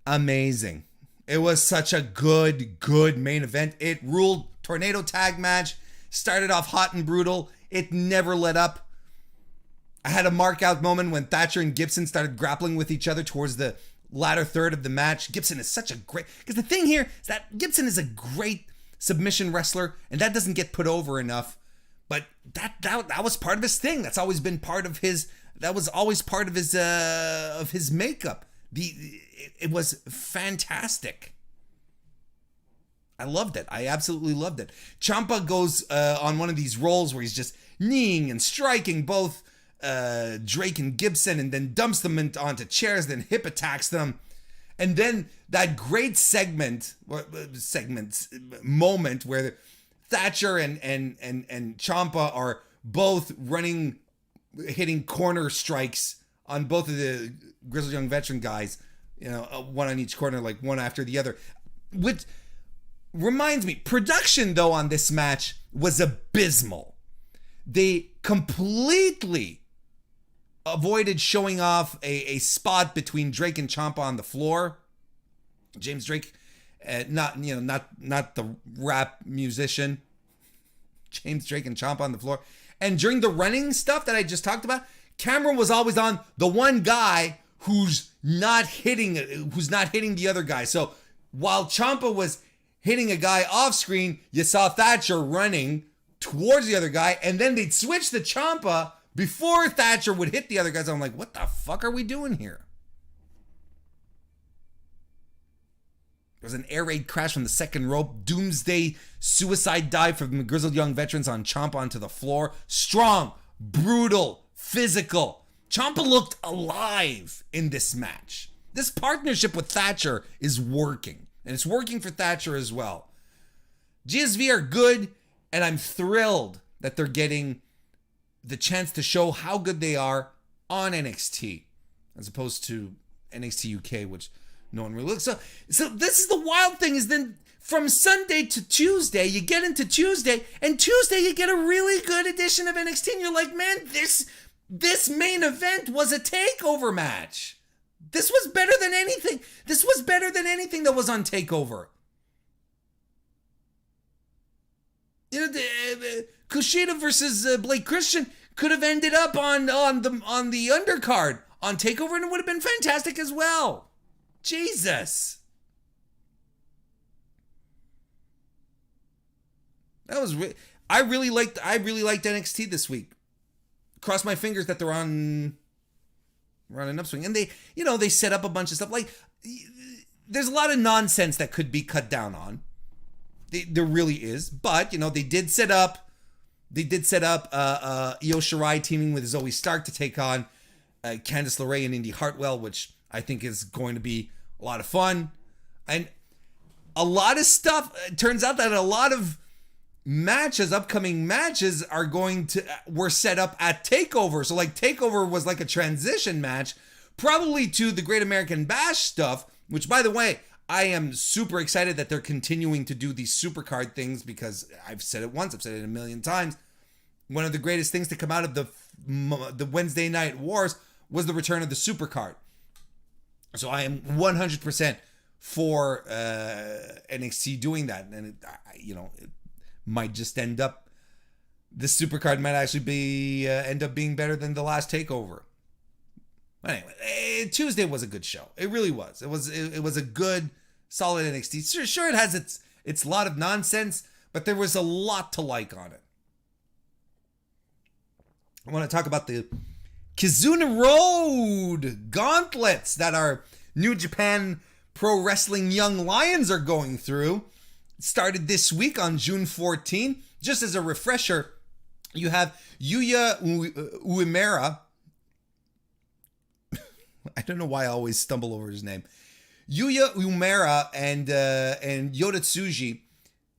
amazing. It was such a good main event. It ruled. Tornado tag match. Started off hot and brutal. It never let up. I had a mark out moment when Thatcher and Gibson started grappling with each other towards the latter third of the match. Gibson is such a great... Because the thing here is that Gibson is a great submission wrestler, and that doesn't get put over enough. But that was part of his thing. That's always been part of his... That was always part of his makeup. It was fantastic. I loved it. I absolutely loved it. Ciampa goes on one of these rolls where he's just kneeing and striking both Drake and Gibson, and then dumps them onto chairs, then hip attacks them. And then that great moment where Thatcher and Ciampa are both hitting corner strikes on both of the Grizzled Young Veteran guys, one on each corner, like one after the other. Which reminds me, production though on this match was abysmal. They completely avoided showing off a spot between Drake and Ciampa on the floor. James Drake, not the rap musician. James Drake and Ciampa on the floor. And during the running stuff that I just talked about, camera was always on the one guy who's not hitting the other guy. So while Ciampa was hitting a guy off screen, you saw Thatcher running towards the other guy, and then they'd switch to Ciampa before Thatcher would hit the other guys. I'm like, what the fuck are we doing here? There was an air raid crash from the second rope. Doomsday suicide dive from the Grizzled Young Veterans on Ciampa onto the floor. Strong, brutal, physical. Ciampa looked alive in this match. This partnership with Thatcher is working. And it's working for Thatcher as well. GSV are good, and I'm thrilled that they're getting the chance to show how good they are on NXT, as opposed to NXT UK, which no one really looks. So this is the wild thing, is then from Sunday to Tuesday, you get into Tuesday, and Tuesday you get a really good edition of NXT, and you're like, man, This main event was a TakeOver match. This was better than anything. This was better than anything that was on TakeOver. You know, Kushida versus Blake Christian could have ended up on the undercard on TakeOver, and it would have been fantastic as well. Jesus. That was I really liked NXT this week. Cross my fingers that they're on an upswing, and they set up a bunch of stuff. Like, there's a lot of nonsense that could be cut down on. There really is, but they did set up Io Shirai teaming with Zoe Stark to take on Candice LeRae and Indy Hartwell, which I think is going to be a lot of fun. And a lot of stuff, it turns out that a lot of upcoming matches were set up at TakeOver. So like TakeOver was like a transition match, probably to the Great American Bash stuff, which, by the way, I am super excited that they're continuing to do these supercard things, because I've said it once, I've said it a million times. One of the greatest things to come out of the Wednesday Night Wars was the return of the supercard. So I am 100% for NXT doing that. And it might just end up, this supercard might actually end up being better than the last TakeOver. But anyway, Tuesday was a good show. It really was. It was a good, solid NXT. Sure, it has its lot of nonsense, but there was a lot to like on it. I want to talk about the Kizuna Road Gauntlets that our New Japan Pro Wrestling Young Lions are going through. It started this week on June 14. Just as a refresher, you have Yuya Uemura. I don't know why I always stumble over his name. Yuya Uemura and Yota Tsuji,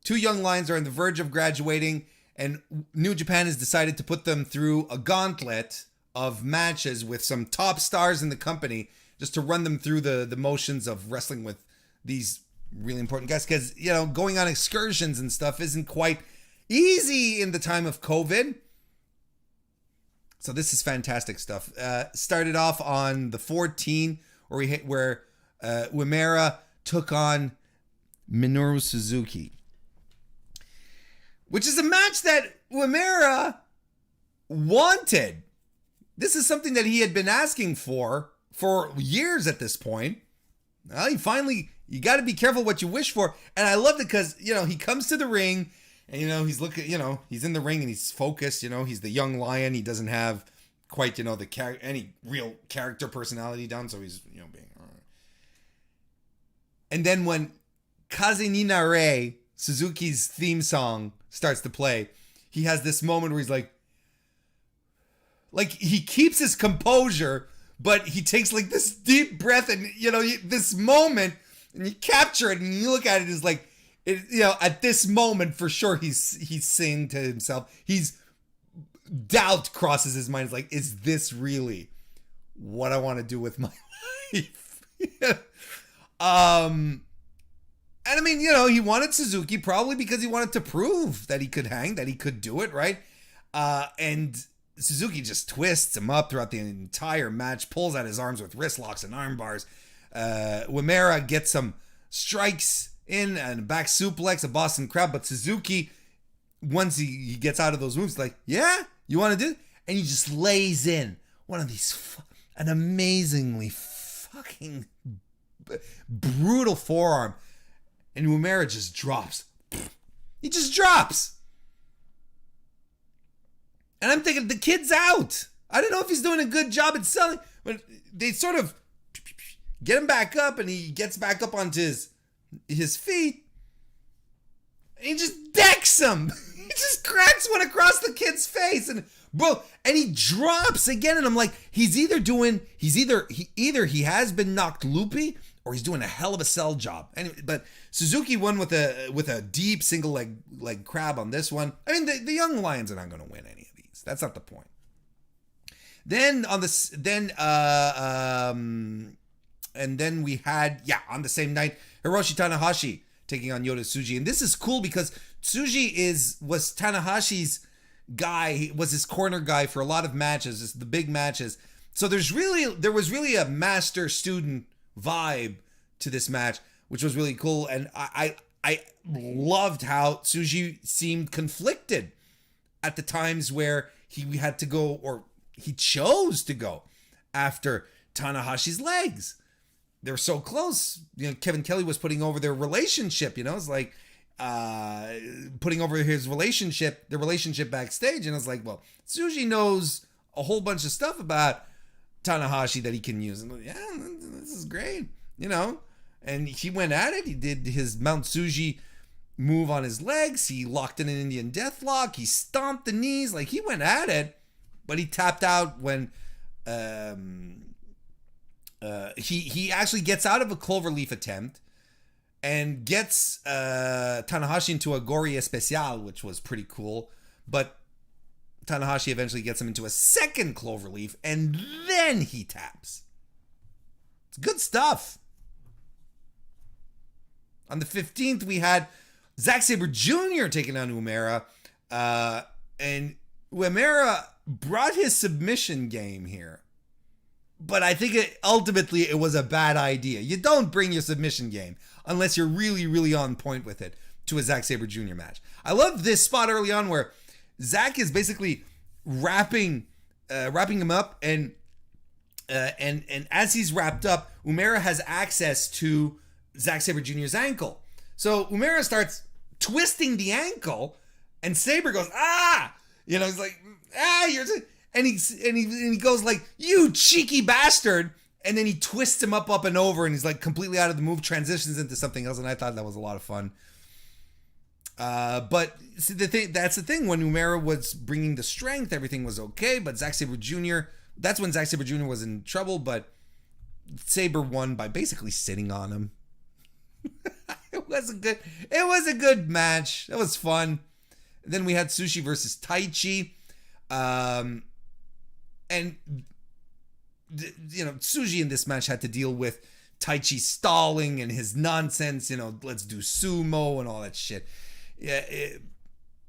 two young lions, are on the verge of graduating, and New Japan has decided to put them through a gauntlet of matches with some top stars in the company, just to run them through the motions of wrestling with these really important guys. Because, going on excursions and stuff isn't quite easy in the time of COVID. So this is fantastic stuff. Started off on the 14, where Uemura took on Minoru Suzuki, which is a match that Uemura wanted. This is something that he had been asking for years at this point. Well, you got to be careful what you wish for. And I loved it because, he comes to the ring, and, he's looking, he's in the ring and he's focused, he's the young lion. He doesn't have quite, any real character personality down. So he's, being, all right. And then when Kaze ni Nare, Suzuki's theme song, starts to play, he has this moment where he's like he keeps his composure, but he takes like this deep breath, and, this moment, and you capture it and you look at it as like, at this moment, for sure, he's saying to himself, doubt crosses his mind. It's like, is this really what I want to do with my life? And I mean, he wanted Suzuki probably because he wanted to prove that he could hang, that he could do it, right? And Suzuki just twists him up throughout the entire match, pulls out his arms with wrist locks and arm bars. Uemura gets some strikes in and a back suplex, a Boston Crab, but Suzuki, once he gets out of those moves, like, yeah, you want to do it? And he just lays in one of these, an amazingly fucking brutal forearm, and Uemura just drops. He just drops. And I'm thinking, the kid's out. I don't know if he's doing a good job at selling, but they sort of get him back up, and he gets back up onto his feet, and he just decks him. He just cracks one across the kid's face, and he drops again. And I'm like, he has been knocked loopy, or he's doing a hell of a sell job. Anyway, but Suzuki won with a deep single leg crab on this one. I mean, the young lions are not going to win any of these. That's not the point. Then and then we had, on the same night, Hiroshi Tanahashi taking on Yota Tsuji. And this is cool because Tsuji was Tanahashi's guy. He was his corner guy for a lot of matches, the big matches. So there was really a master student vibe to this match, which was really cool. And I loved how Tsuji seemed conflicted at the times where he had to go, or he chose to go after Tanahashi's legs. They were so close. Kevin Kelly was putting over their relationship. It's like putting over their relationship backstage. And I was like, well, Tsuji knows a whole bunch of stuff about Tanahashi that he can use. And yeah, this is great, And he went at it. He did his Mount Tsuji move on his legs. He locked in an Indian Deathlock. He stomped the knees. Like, he went at it, but he tapped out when he actually gets out of a cloverleaf attempt and gets Tanahashi into a Gory Especial, which was pretty cool. But Tanahashi eventually gets him into a second cloverleaf, and then he taps. It's good stuff. On the 15th, we had Zack Sabre Jr. taking on Uemura. And Uemura brought his submission game here. But I think ultimately it was a bad idea. You don't bring your submission game unless you're really, really on point with it to a Zack Sabre Jr. match. I love this spot early on where Zack is basically wrapping him up, and as he's wrapped up, Uemura has access to Zack Sabre Jr.'s ankle. So Uemura starts twisting the ankle, and Sabre goes, ah! He's like, ah, and he goes like, you cheeky bastard. And then he twists him up and over, and he's like completely out of the move, transitions into something else, and I thought that was a lot of fun. But see, that's the thing. When Uemura was bringing the strength, everything was okay. But Zack Sabre Jr., that's when Zack Sabre Jr. was in trouble. But Sabre won by basically sitting on him. It was a good match. That was fun. Then we had Sushi versus Taichi. And Tsuji in this match had to deal with Taichi stalling and his nonsense, let's do sumo and all that shit. Yeah,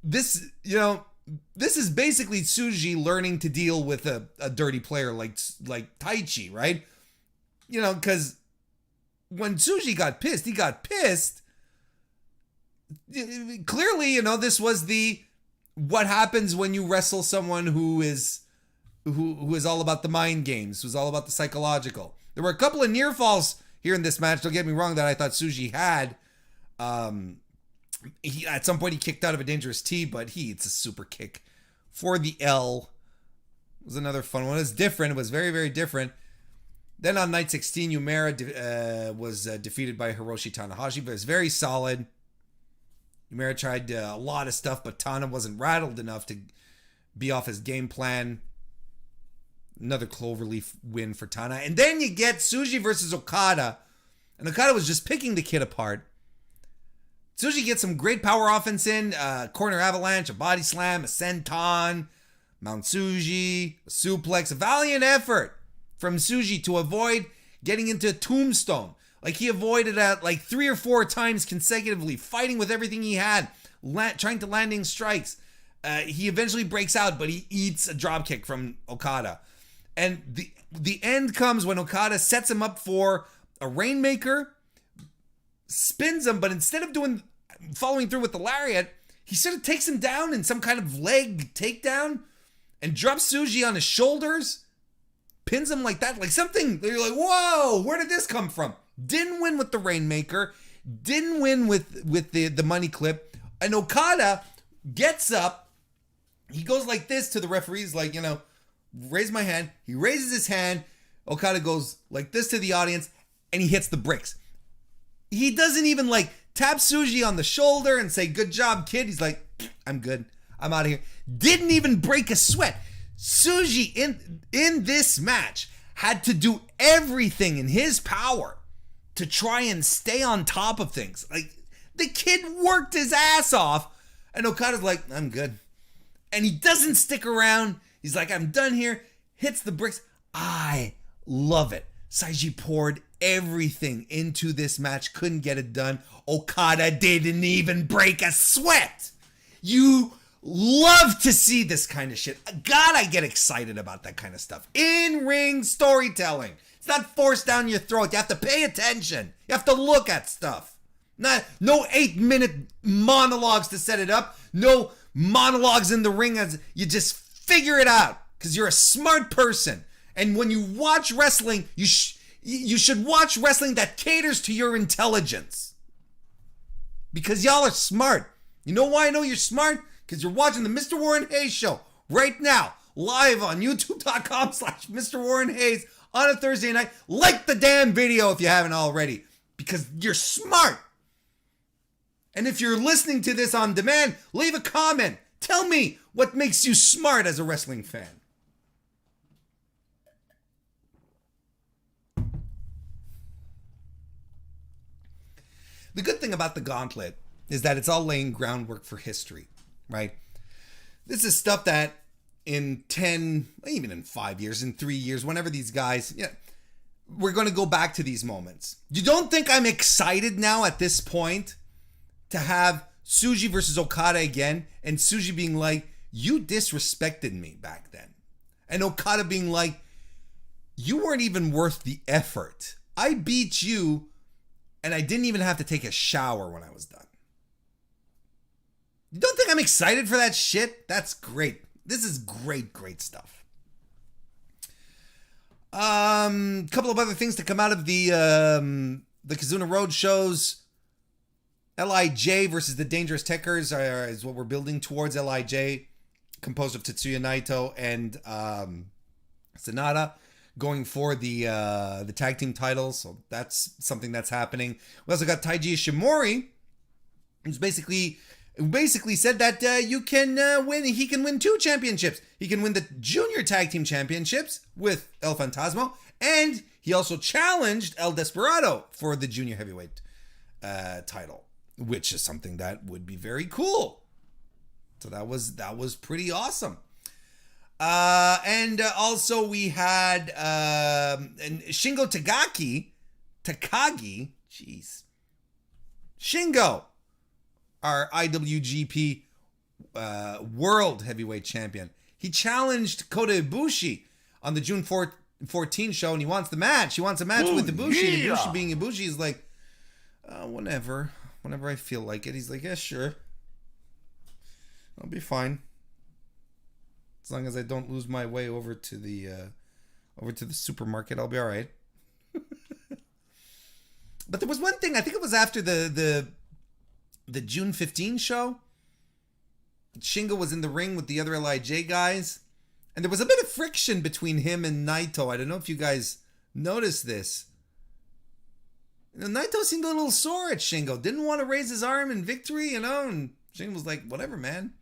this is basically Tsuji learning to deal with a dirty player like Taichi, right? Because when Tsuji got pissed, he got pissed. Clearly, this was what happens when you wrestle someone who is all about the mind games, who's all about the psychological. There were a couple of near falls here in this match, don't get me wrong, that I thought Tsuji had. At some point he kicked out of a dangerous T, but he hits a super kick for the L. It was another fun one. It was different. It was very, very different. Then on night 16, Uemura was defeated by Hiroshi Tanahashi, but it was very solid. Uemura tried a lot of stuff, but Tana wasn't rattled enough to be off his game plan. Another cloverleaf win for Tana. And then you get Tsuji versus Okada. And Okada was just picking the kid apart. Tsuji gets some great power offense in. Corner avalanche, a body slam, a senton, Mount Tsuji, a suplex. A valiant effort from Tsuji to avoid getting into a tombstone. Like, he avoided it like 3 or 4 times consecutively, fighting with everything he had, trying to landing strikes. He eventually breaks out, but he eats a dropkick from Okada. And the end comes when Okada sets him up for a Rainmaker, spins him, but instead of following through with the lariat, he sort of takes him down in some kind of leg takedown and drops Tsuji on his shoulders, pins him like that, like something. You're like, whoa, where did this come from? Didn't win with the Rainmaker, didn't win with the money clip, and Okada gets up, he goes like this to the referees, like, raise my hand. He raises his hand. Okada goes like this to the audience, and he hits the bricks. He doesn't even tap Tsuji on the shoulder and say, good job, kid. He's like, I'm good. I'm out of here. Didn't even break a sweat. Tsuji in this match had to do everything in his power to try and stay on top of things. Like, the kid worked his ass off, and Okada's like, I'm good. And he doesn't stick around. He's like, I'm done here. Hits the bricks. I love it. Saiji poured everything into this match. Couldn't get it done. Okada didn't even break a sweat. You love to see this kind of shit. God, I get excited about that kind of stuff. In-ring storytelling. It's not forced down your throat. You have to pay attention. You have to look at stuff. No 8-minute monologues to set it up. No monologues in the ring. As you just figure it out because you're a smart person. And when you watch wrestling, you should watch wrestling that caters to your intelligence. Because y'all are smart. You know why I know you're smart? Because you're watching the Mr. Warren Hayes show right now, live on youtube.com/MrWarrenHayes on a Thursday night. Like the damn video if you haven't already, because you're smart. And if you're listening to this on demand, leave a comment. Tell me what makes you smart as a wrestling fan. The good thing about the Gauntlet is that it's all laying groundwork for history, right? This is stuff that in 10, even in 5 years, in 3 years, whenever these guys, we're going to go back to these moments. You don't think I'm excited now at this point to have Tsuji versus Okada again, and Tsuji being like, you disrespected me back then. And Okada being like, you weren't even worth the effort. I beat you, and I didn't even have to take a shower when I was done. You don't think I'm excited for that shit? That's great. This is great stuff. Couple of other things to come out of the Kizuna Road shows. LIJ versus the Dangerous Tekkers is what we're building towards. LIJ, composed of Tetsuya Naito and Sanada, going for the tag team titles. So that's something that's happening. We also got Taiji Ishimori, who's basically said that you can win. He can win 2 championships. He can win the Junior Tag Team Championships with El Fantasma, and he also challenged El Desperado for the Junior Heavyweight title, which is something that would be very cool. So that was pretty awesome. And also we had and Shingo Takagi, jeez, Shingo, our IWGP World Heavyweight Champion. He challenged Kota Ibushi on the June 14 show, and he wants the match. He wants a match with Ibushi. Yeah. And Ibushi being Ibushi is like, whenever I feel like it. He's like, yeah, sure, I'll be fine, as long as I don't lose my way over to the supermarket. I'll be all right. But there was one thing. I think it was after the June 15 show. Shingo was in the ring with the other LIJ guys, and there was a bit of friction between him and Naito. I don't know if you guys noticed this. Naito seemed a little sore at Shingo. Didn't want to raise his arm in victory, and Shingo was like, whatever, man.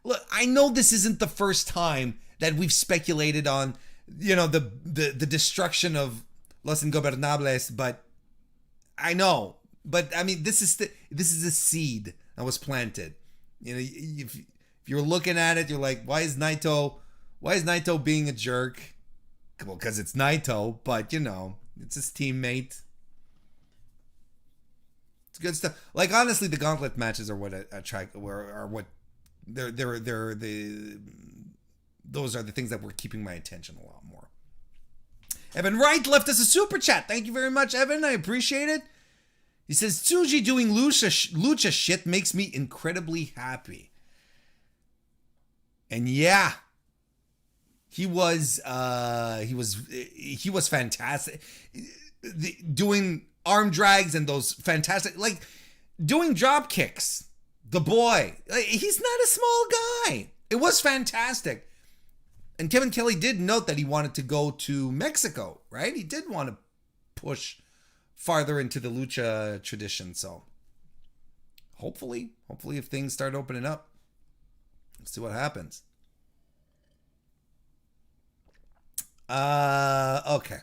Look, I know this isn't the first time that we've speculated on, the destruction of Los Ingobernables, but I know. But I mean, this is a seed that was planted. If you're looking at it, you're like, why is Naito being a jerk? Well, because it's Naito, but it's his teammate. It's good stuff. Like, honestly, the Gauntlet matches are what attract, are what they're those are the things that were keeping my attention a lot more. Evan Wright left us a super chat. Thank you very much, Evan. I appreciate it. He says, Tsuji doing lucha shit makes me incredibly happy. And yeah, he was fantastic. Doing arm drags and those fantastic, like doing drop kicks. The boy, he's not a small guy. It was fantastic. And Kevin Kelly did note that he wanted to go to Mexico, right? He did want to push farther into the lucha tradition. So hopefully if things start opening up, let's see what happens. Okay.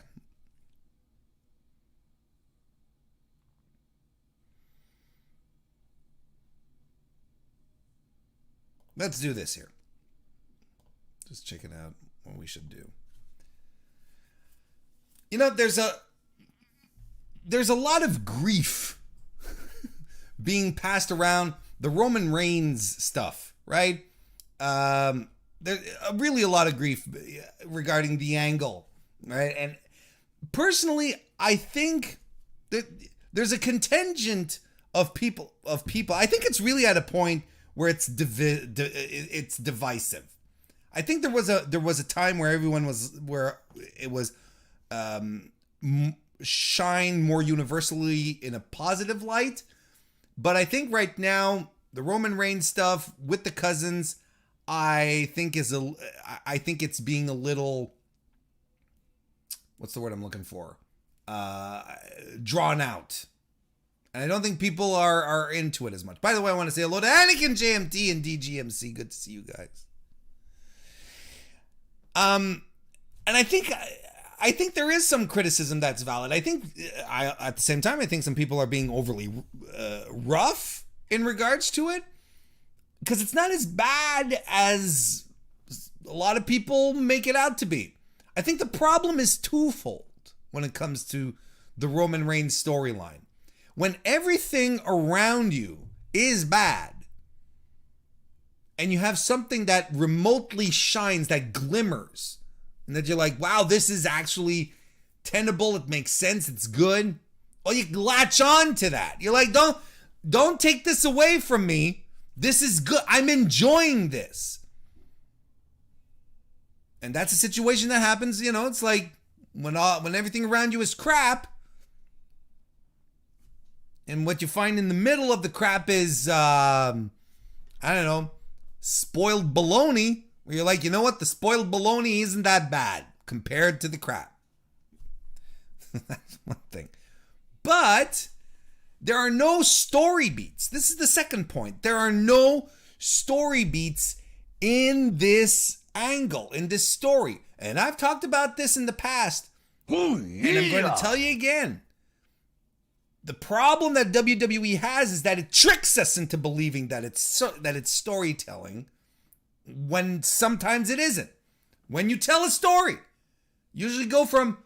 Let's do this here. Just checking out what we should do. There's a lot of grief being passed around the Roman Reigns stuff right? There's really a lot of grief regarding the angle, right? And personally, I think that there's a contingent of people. I think it's really at a point where it's divisive. I think there was a time where it was shine more universally in a positive light, but I think right now the Roman Reigns stuff with the cousins, I think it's being a little, what's the word I'm looking for? Drawn out. And I don't think people are into it as much. By the way, I want to say hello to Anakin, JMT, and DGMC. Good to see you guys. And I think there is some criticism that's valid. I think at the same time, I think some people are being overly rough in regards to it, because it's not as bad as a lot of people make it out to be. I think the problem is twofold when it comes to the Roman Reigns storyline. When everything around you is bad, and you have something that remotely shines, that glimmers, and that you're like, wow, this is actually tenable, it makes sense, it's good. Well, you latch on to that. You're like, don't take this away from me. This is good. I'm enjoying this. And that's a situation that happens, it's like when everything around you is crap, and what you find in the middle of the crap is, I don't know, spoiled baloney, where you're like, you know what? The spoiled baloney isn't that bad compared to the crap. That's one thing. But there are no story beats. This is the second point. There are no story beats in this angle, in this story. And I've talked about this in the past. Oh, yeah. And I'm going to tell you again. The problem that WWE has is that it tricks us into believing that it's storytelling, when sometimes it isn't. When you tell a story, you usually go from,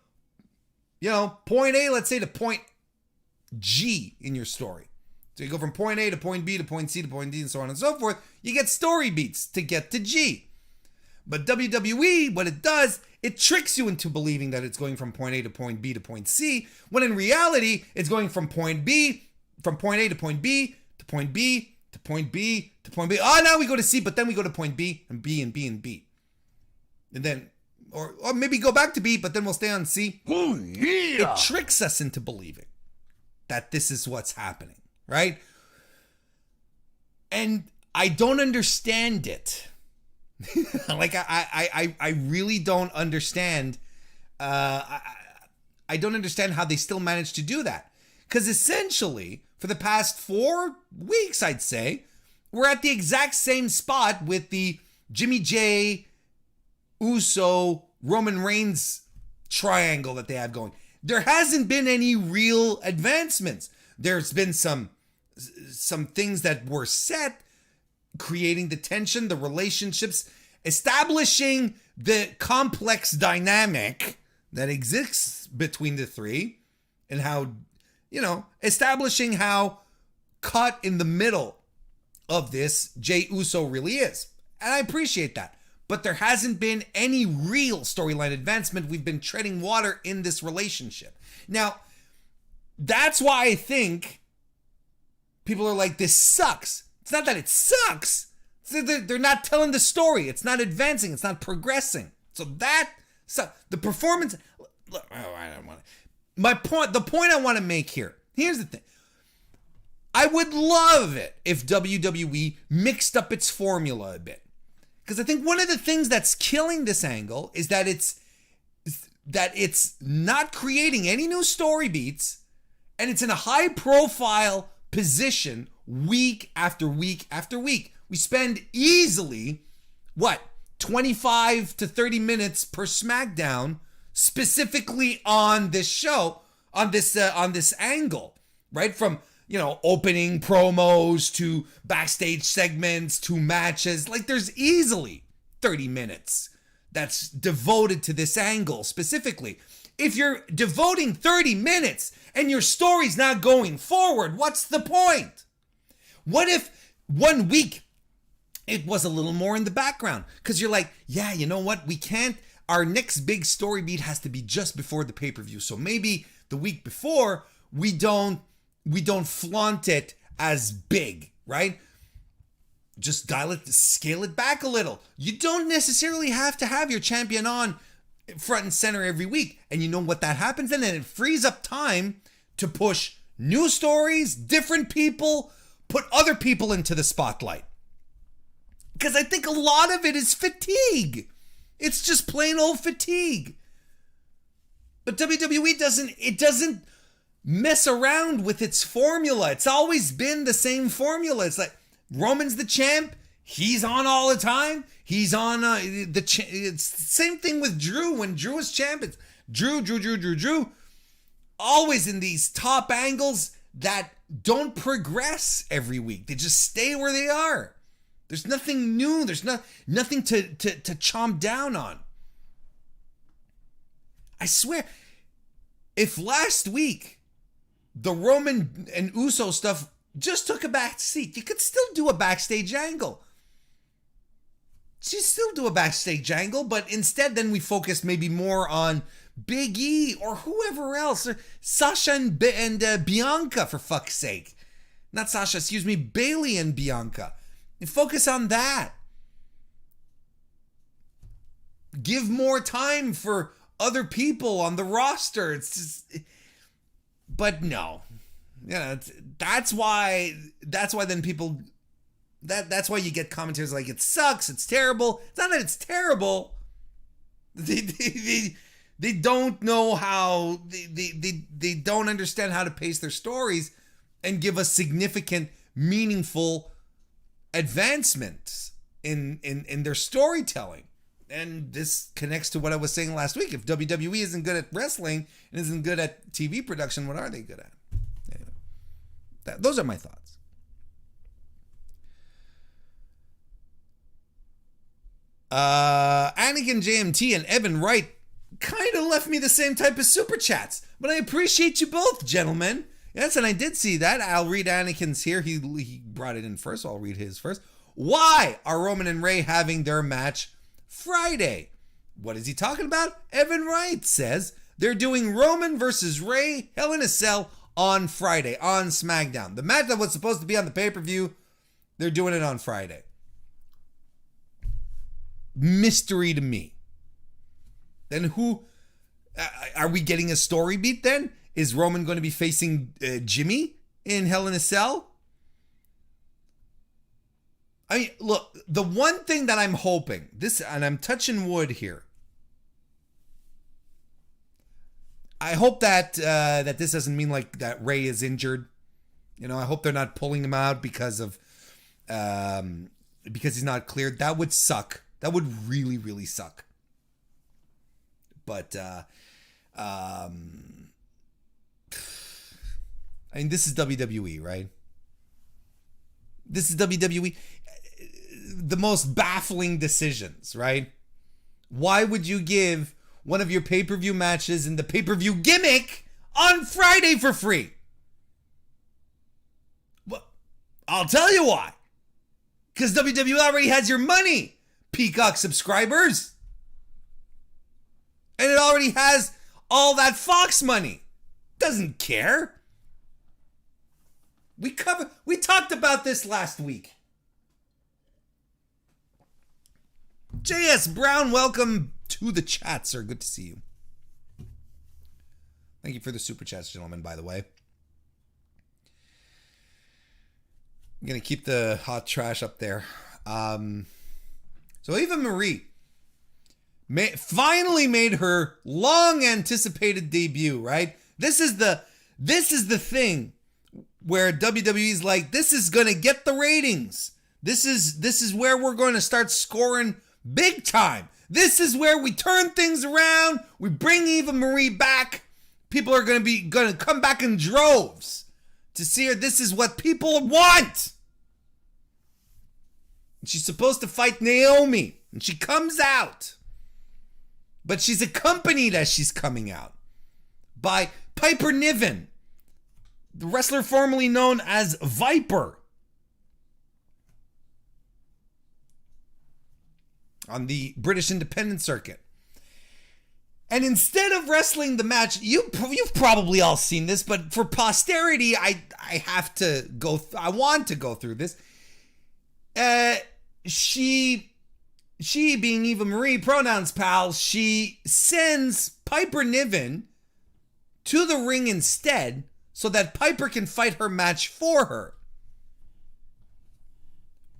point A, let's say, to point G in your story. So you go from point A to point B to point C to point D and so on and so forth. You get story beats to get to G. But WWE, what it does, it tricks you into believing that it's going from point A to point B to point C, when in reality, it's going from point A to point B to point B to point B to point B. Oh, now we go to C, but then we go to point B and B and B and B. And then, or maybe go back to B, but then we'll stay on C. Oh, yeah. It tricks us into believing that this is what's happening, right? And I don't understand it. Like, I really don't understand. I don't understand how they still manage to do that. Because essentially, for the past 4 weeks, I'd say, we're at the exact same spot with the Jimmy J, Uso, Roman Reigns triangle that they have going. There hasn't been any real advancements. There's been some things that were set, creating the tension, the relationships, establishing the complex dynamic that exists between the three, and how, establishing how caught in the middle of this Jey Uso really is. And I appreciate that. But there hasn't been any real storyline advancement. We've been treading water in this relationship. Now, that's why I think people are like, this sucks. It's not that it sucks. They're not telling the story. It's not advancing. It's not progressing. So the performance. Look, I don't want to. The point I want to make here. Here's the thing. I would love it if WWE mixed up its formula a bit, because I think one of the things that's killing this angle is that it's not creating any new story beats, and it's in a high profile position week after week after week. We spend easily, 25 to 30 minutes per SmackDown specifically on this show, on this angle, right? From, opening promos to backstage segments to matches. Like, there's easily 30 minutes that's devoted to this angle specifically. If you're devoting 30 minutes and your story's not going forward, what's the point? What if one week it was a little more in the background. Because you're like, yeah, you know what? We can't, our next big story beat has to be just before the pay-per-view. So maybe the week before, we don't flaunt it as big, right? Just scale it back a little. You don't necessarily have to have your champion on front and center every week. And you know what that happens? And then it frees up time to push new stories, different people, put other people into the spotlight. Because I think a lot of it is fatigue. It's just plain old fatigue. But WWE doesn't mess around with its formula. It's always been the same formula. It's like Roman's the champ. He's on all the time. He's on it's the same thing with Drew. When Drew was champ, it's Drew. Always in these top angles that don't progress every week. They just stay where they are. There's nothing new. There's nothing to chomp down on. I swear, if last week the Roman and Uso stuff just took a back seat, you could still do a backstage angle. But instead then we focus maybe more on Big E or whoever else, or Sasha and Bianca, for fuck's sake. Not Sasha, excuse me, Bayley and Bianca. And focus on that. Give more time for other people on the roster. It's just, but no. Yeah, that's why then people, that's why you get commentators like, it sucks, it's terrible. It's not that it's terrible. They don't know how, they don't understand how to pace their stories and give us significant, meaningful advancements in their storytelling. And this connects to what I was saying last week. If WWE isn't good at wrestling and isn't good at TV production, what are they good at? Anyway, those are my thoughts. Anakin JMT and Evan Wright kind of left me the same type of super chats, but I appreciate you both, gentlemen. Yes, and I did see that. I'll read Anakin's here. He brought it in first, so I'll read his first. Why are Roman and Ray having their match Friday? What is he talking about? Evan Wright says they're doing Roman versus Ray Hell in a Cell on Friday on SmackDown. The match that was supposed to be on the pay-per-view, they're doing it on Friday. Mystery to me. Then who are we getting a story beat then? Is Roman going to be facing Jimmy in Hell in a Cell? I mean, look, the one thing that I'm hoping, this, and I'm touching wood here, I hope that that this doesn't mean like that Ray is injured. You know, I hope they're not pulling him out because he's not cleared. That would suck. That would really, really suck. But I mean, this is WWE, right? This is WWE. The most baffling decisions, right? Why would you give one of your pay-per-view matches in the pay-per-view gimmick on Friday for free? Well, I'll tell you why. Because WWE already has your money, Peacock subscribers. And it already has all that Fox money. Doesn't care. We talked about this last week. J.S. Brown, welcome to the chat, sir. Good to see you. Thank you for the super chats, gentlemen, by the way. I'm going to keep the hot trash up there. So Eva Marie finally made her long-anticipated debut, right? This is the thing where WWE's like, this is going to get the ratings. This is where we're going to start scoring big time. This is where we turn things around. We bring Eva Marie back. People are going to come back in droves to see her. This is what people want. She's supposed to fight Naomi, and she comes out. But she's accompanied as she's coming out by Piper Niven, the wrestler formerly known as Viper. on the British independent circuit. And instead of wrestling the match, you've probably all seen this, but for posterity, I have to go. I want to go through this. She being Eva Marie, pronouns pal, she sends Piper Niven to the ring instead so that Piper can fight her match for her.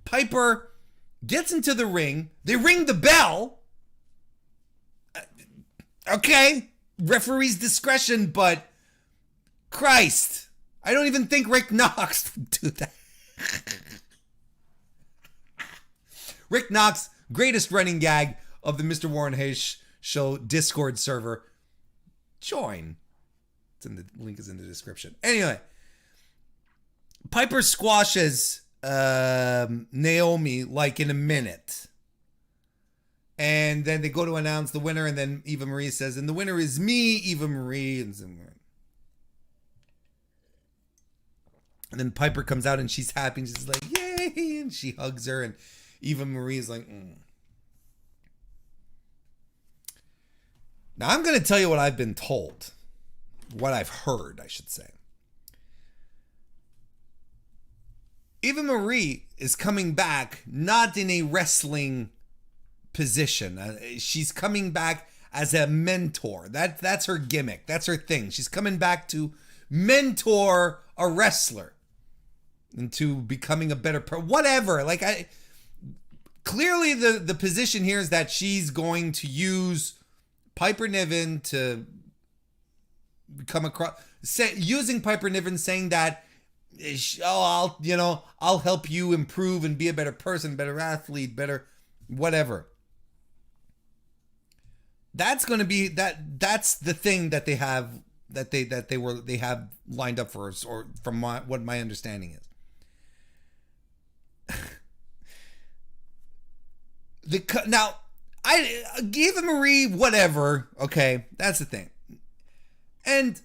Piper gets into the ring. They ring the bell. Okay, referee's discretion, but Christ, I don't even think Rick Knox would do that. Rick Knox, greatest running gag of the Mr. Warren Hayes Show Discord server. Join. The link is in the description. Anyway, Piper squashes Naomi like in a minute. And then they go to announce the winner, and then Eva Marie says, and the winner is me, Eva Marie. And then Piper comes out and she's happy and she's like, yay, and she hugs her, and Eva Marie is like, Now I'm going to tell you what I've been told. What I've heard, I should say. Eva Marie is coming back not in a wrestling position. She's coming back as a mentor. That's her gimmick. That's her thing. She's coming back to mentor a wrestler into becoming a better whatever. Clearly the position here is that she's going to use Piper Niven to come across, using Piper Niven, saying that, I'll help you improve and be a better person, better athlete, better whatever. That's going to be that's the thing that they have they have lined up for us, or from what my understanding is. Now, I gave Marie whatever, okay, that's the thing. And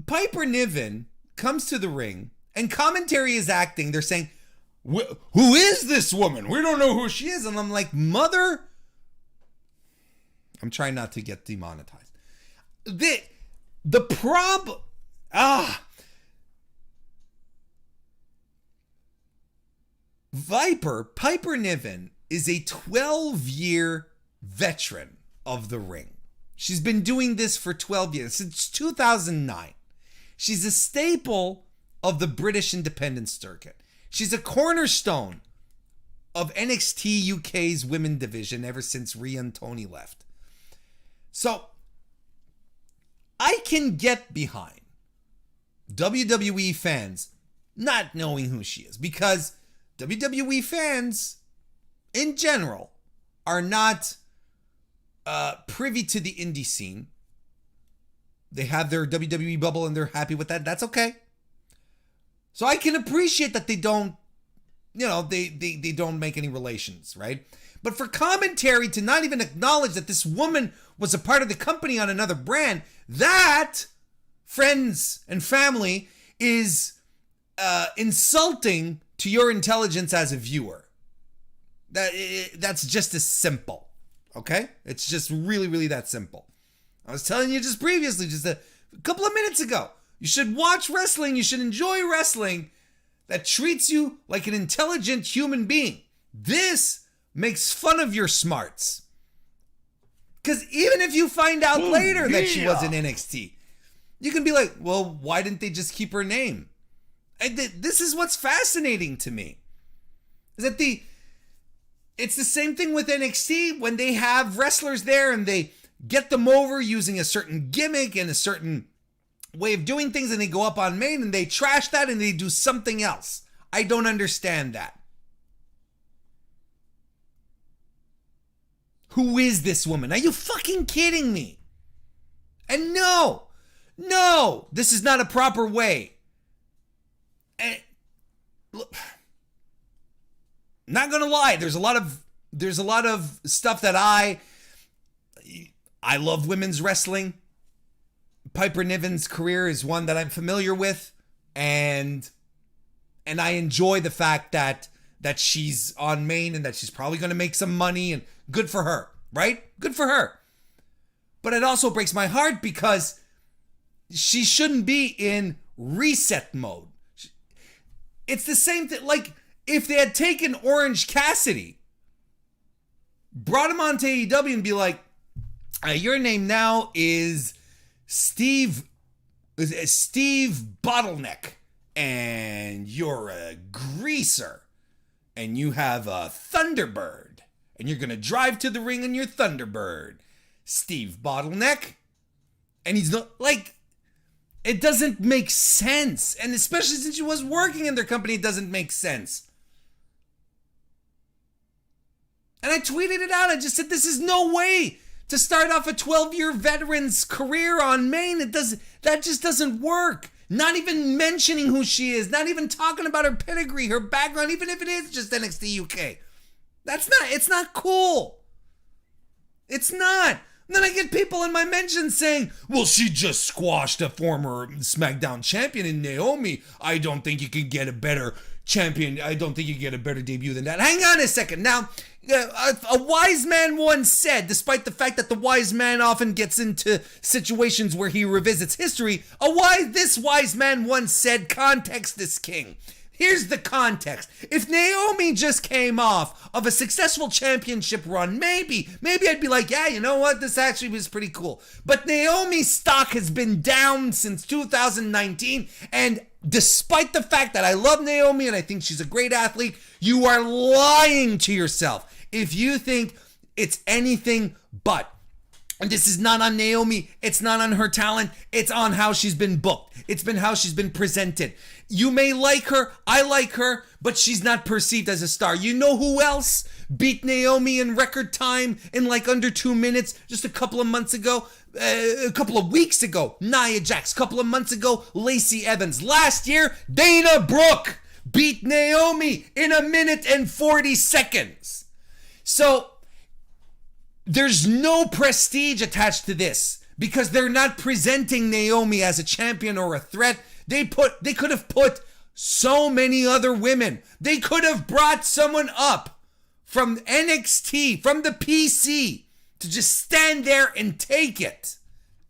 Piper Niven comes to the ring, and commentary is acting. They're saying, who is this woman? We don't know who she is. And I'm like, mother, I'm trying not to get demonetized. The problem, Piper Niven is a 12-year veteran of the ring. She's been doing this for 12 years, since 2009. She's a staple of the British independent circuit. She's a cornerstone of NXT UK's women division ever since Rhea and Tony left. So, I can get behind WWE fans not knowing who she is, because WWE fans, in general, are not privy to the indie scene. They have their WWE bubble and they're happy with that. That's okay. So I can appreciate that they don't, they don't make any relations, right? But for commentary to not even acknowledge that this woman was a part of the company on another brand, that, friends and family, is insulting to your intelligence as a viewer. That's just as simple. Okay? It's just really, really that simple. I was telling you just previously, just a couple of minutes ago, you should watch wrestling, you should enjoy wrestling that treats you like an intelligent human being. This makes fun of your smarts. Because even if you find out later that she was in NXT, you can be like, well, why didn't they just keep her name? And this is what's fascinating to me. Is that it's the same thing with NXT when they have wrestlers there and they get them over using a certain gimmick and a certain way of doing things, and they go up on main and they trash that and they do something else. I don't understand that. Who is this woman? Are you fucking kidding me? And no, this is not a proper way. And look, not gonna lie, there's a lot of stuff that I love women's wrestling. Piper Niven's career is one that I'm familiar with, and I enjoy the fact that that she's on main and that she's probably going to make some money, and good for her, right? Good for her. But it also breaks my heart because she shouldn't be in reset mode. It's the same thing. Like, if they had taken Orange Cassidy, brought him onto AEW and be like, your name now is Steve Bottleneck, and you're a greaser, and you have a Thunderbird, and you're going to drive to the ring in your Thunderbird, Steve Bottleneck. And he's not, like, it doesn't make sense. And especially since she was working in their company, it doesn't make sense. And I tweeted it out. I just said, this is no way to start off a 12-year veteran's career on main. That just doesn't work. Not even mentioning who she is. Not even talking about her pedigree, her background, even if it is just NXT UK. It's not cool. It's not. And then I get people in my mentions saying, well, she just squashed a former SmackDown champion in Naomi. I don't think you can get a better champion. I don't think you can get a better debut than that. Hang on a second. Now, a wise man once said, despite the fact that the wise man often gets into situations where he revisits history, this wise man once said, context is king. Here's the context. If Naomi just came off of a successful championship run, maybe I'd be like, yeah, you know what? This actually was pretty cool. But Naomi's stock has been down since 2019. And despite the fact that I love Naomi and I think she's a great athlete, you are lying to yourself if you think it's anything but. And this is not on Naomi. It's not on her talent. It's on how she's been booked. It's been how she's been presented. You may like her. I like her. But she's not perceived as a star. You know who else beat Naomi in record time in like under 2 minutes just a couple of months ago? A couple of weeks ago, Nia Jax. A couple of months ago, Lacey Evans. Last year, Dana Brooke beat Naomi in 1 minute and 40 seconds. So there's no prestige attached to this because they're not presenting Naomi as a champion or a threat. They could have put so many other women. They could have brought someone up from NXT, from the PC, to just stand there and take it.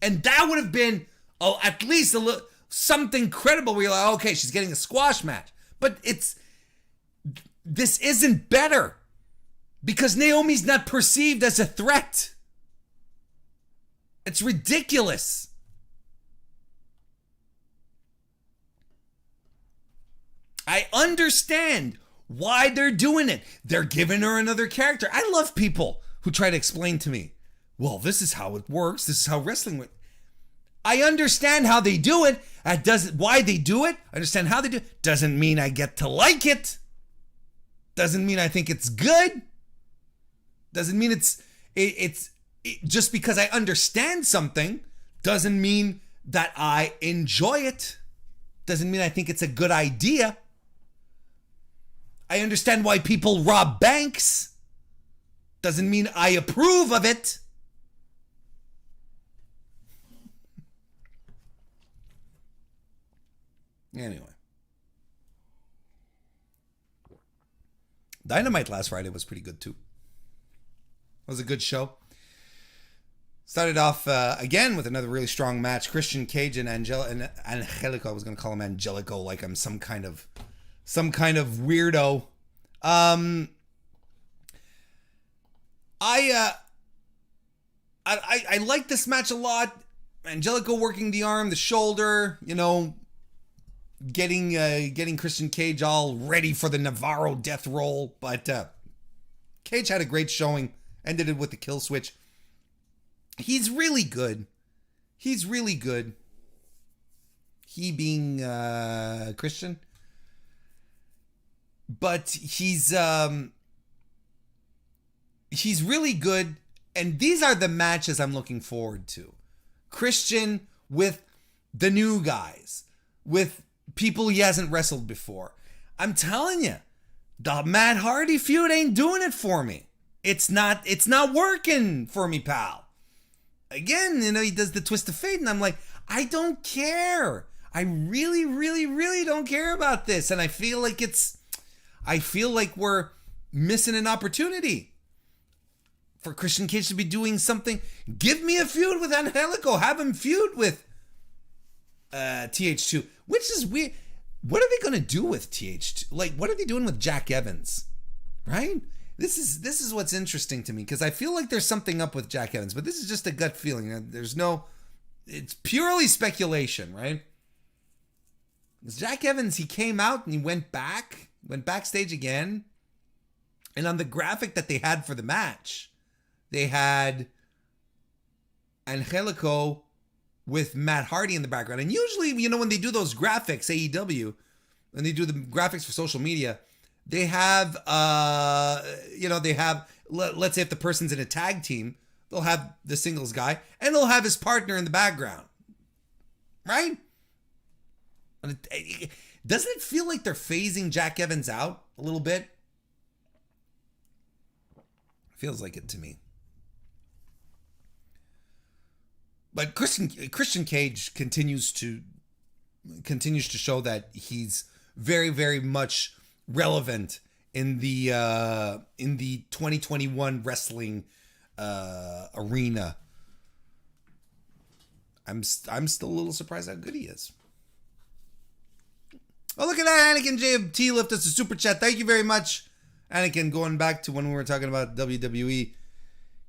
And that would have been at least something credible where you're like, okay, she's getting a squash match. But this isn't better. Because Naomi's not perceived as a threat. It's ridiculous. I understand why they're doing it. They're giving her another character. I love people who try to explain to me, well, this is how it works. This is how wrestling works. I understand how they do it. Why they do it. I understand how they do it. Doesn't mean I get to like it. Doesn't mean I think it's good. Doesn't mean it's just because I understand something doesn't mean that I enjoy it. Doesn't mean I think it's a good idea. I understand why people rob banks. Doesn't mean I approve of it. Anyway. Dynamite last Friday was pretty good too. It was a good show. Started off again with another really strong match. Christian Cage and Angelico. I was going to call him Angelico like I'm some kind of weirdo. I like this match a lot. Angelico working the arm, the shoulder, getting Christian Cage all ready for the Navarro death roll. But Cage had a great showing. Ended it with the kill switch. He's really good. He being Christian. But he's really good. And these are the matches I'm looking forward to. Christian with the new guys. With people he hasn't wrestled before. I'm telling you, the Matt Hardy feud ain't doing it for me. It's not working for me, pal. Again, he does the twist of fate, and I'm like, I don't care. I really, really, really don't care about this. And I feel like I feel like we're missing an opportunity for Christian Cage to be doing something. Give me a feud with Angelico. Have him feud with TH2, which is weird. What are they going to do with TH2? Like, what are they doing with Jack Evans? Right? This is what's interesting to me, because I feel like there's something up with Jack Evans, but this is just a gut feeling. It's purely speculation, right? Because Jack Evans, he came out and he went backstage again. And on the graphic that they had for the match, they had Angelico with Matt Hardy in the background. And usually, when they do those graphics, AEW, when they do the graphics for social media, they have, let's say if the person's in a tag team, they'll have the singles guy and they'll have his partner in the background. Right? Doesn't it feel like they're phasing Jack Evans out a little bit? Feels like it to me. But Christian Cage continues to show that he's very, very much relevant in the 2021 wrestling arena. I'm still a little surprised how good he is. Oh, look at that. Anakin JFT left us a super chat. Thank you very much, Anakin. Going back to when we were talking about WWE.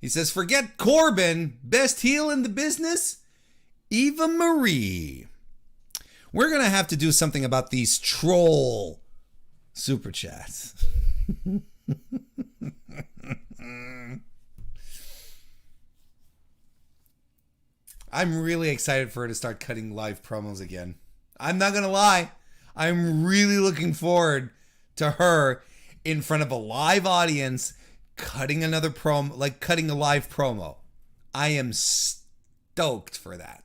He says, forget Corbin. Best heel in the business? Eva Marie. We're going to have to do something about these troll super chats. I'm really excited for her to start cutting live promos again. I'm not going to lie. I'm really looking forward to her in front of a live audience cutting another promo, like cutting a live promo. I am stoked for that.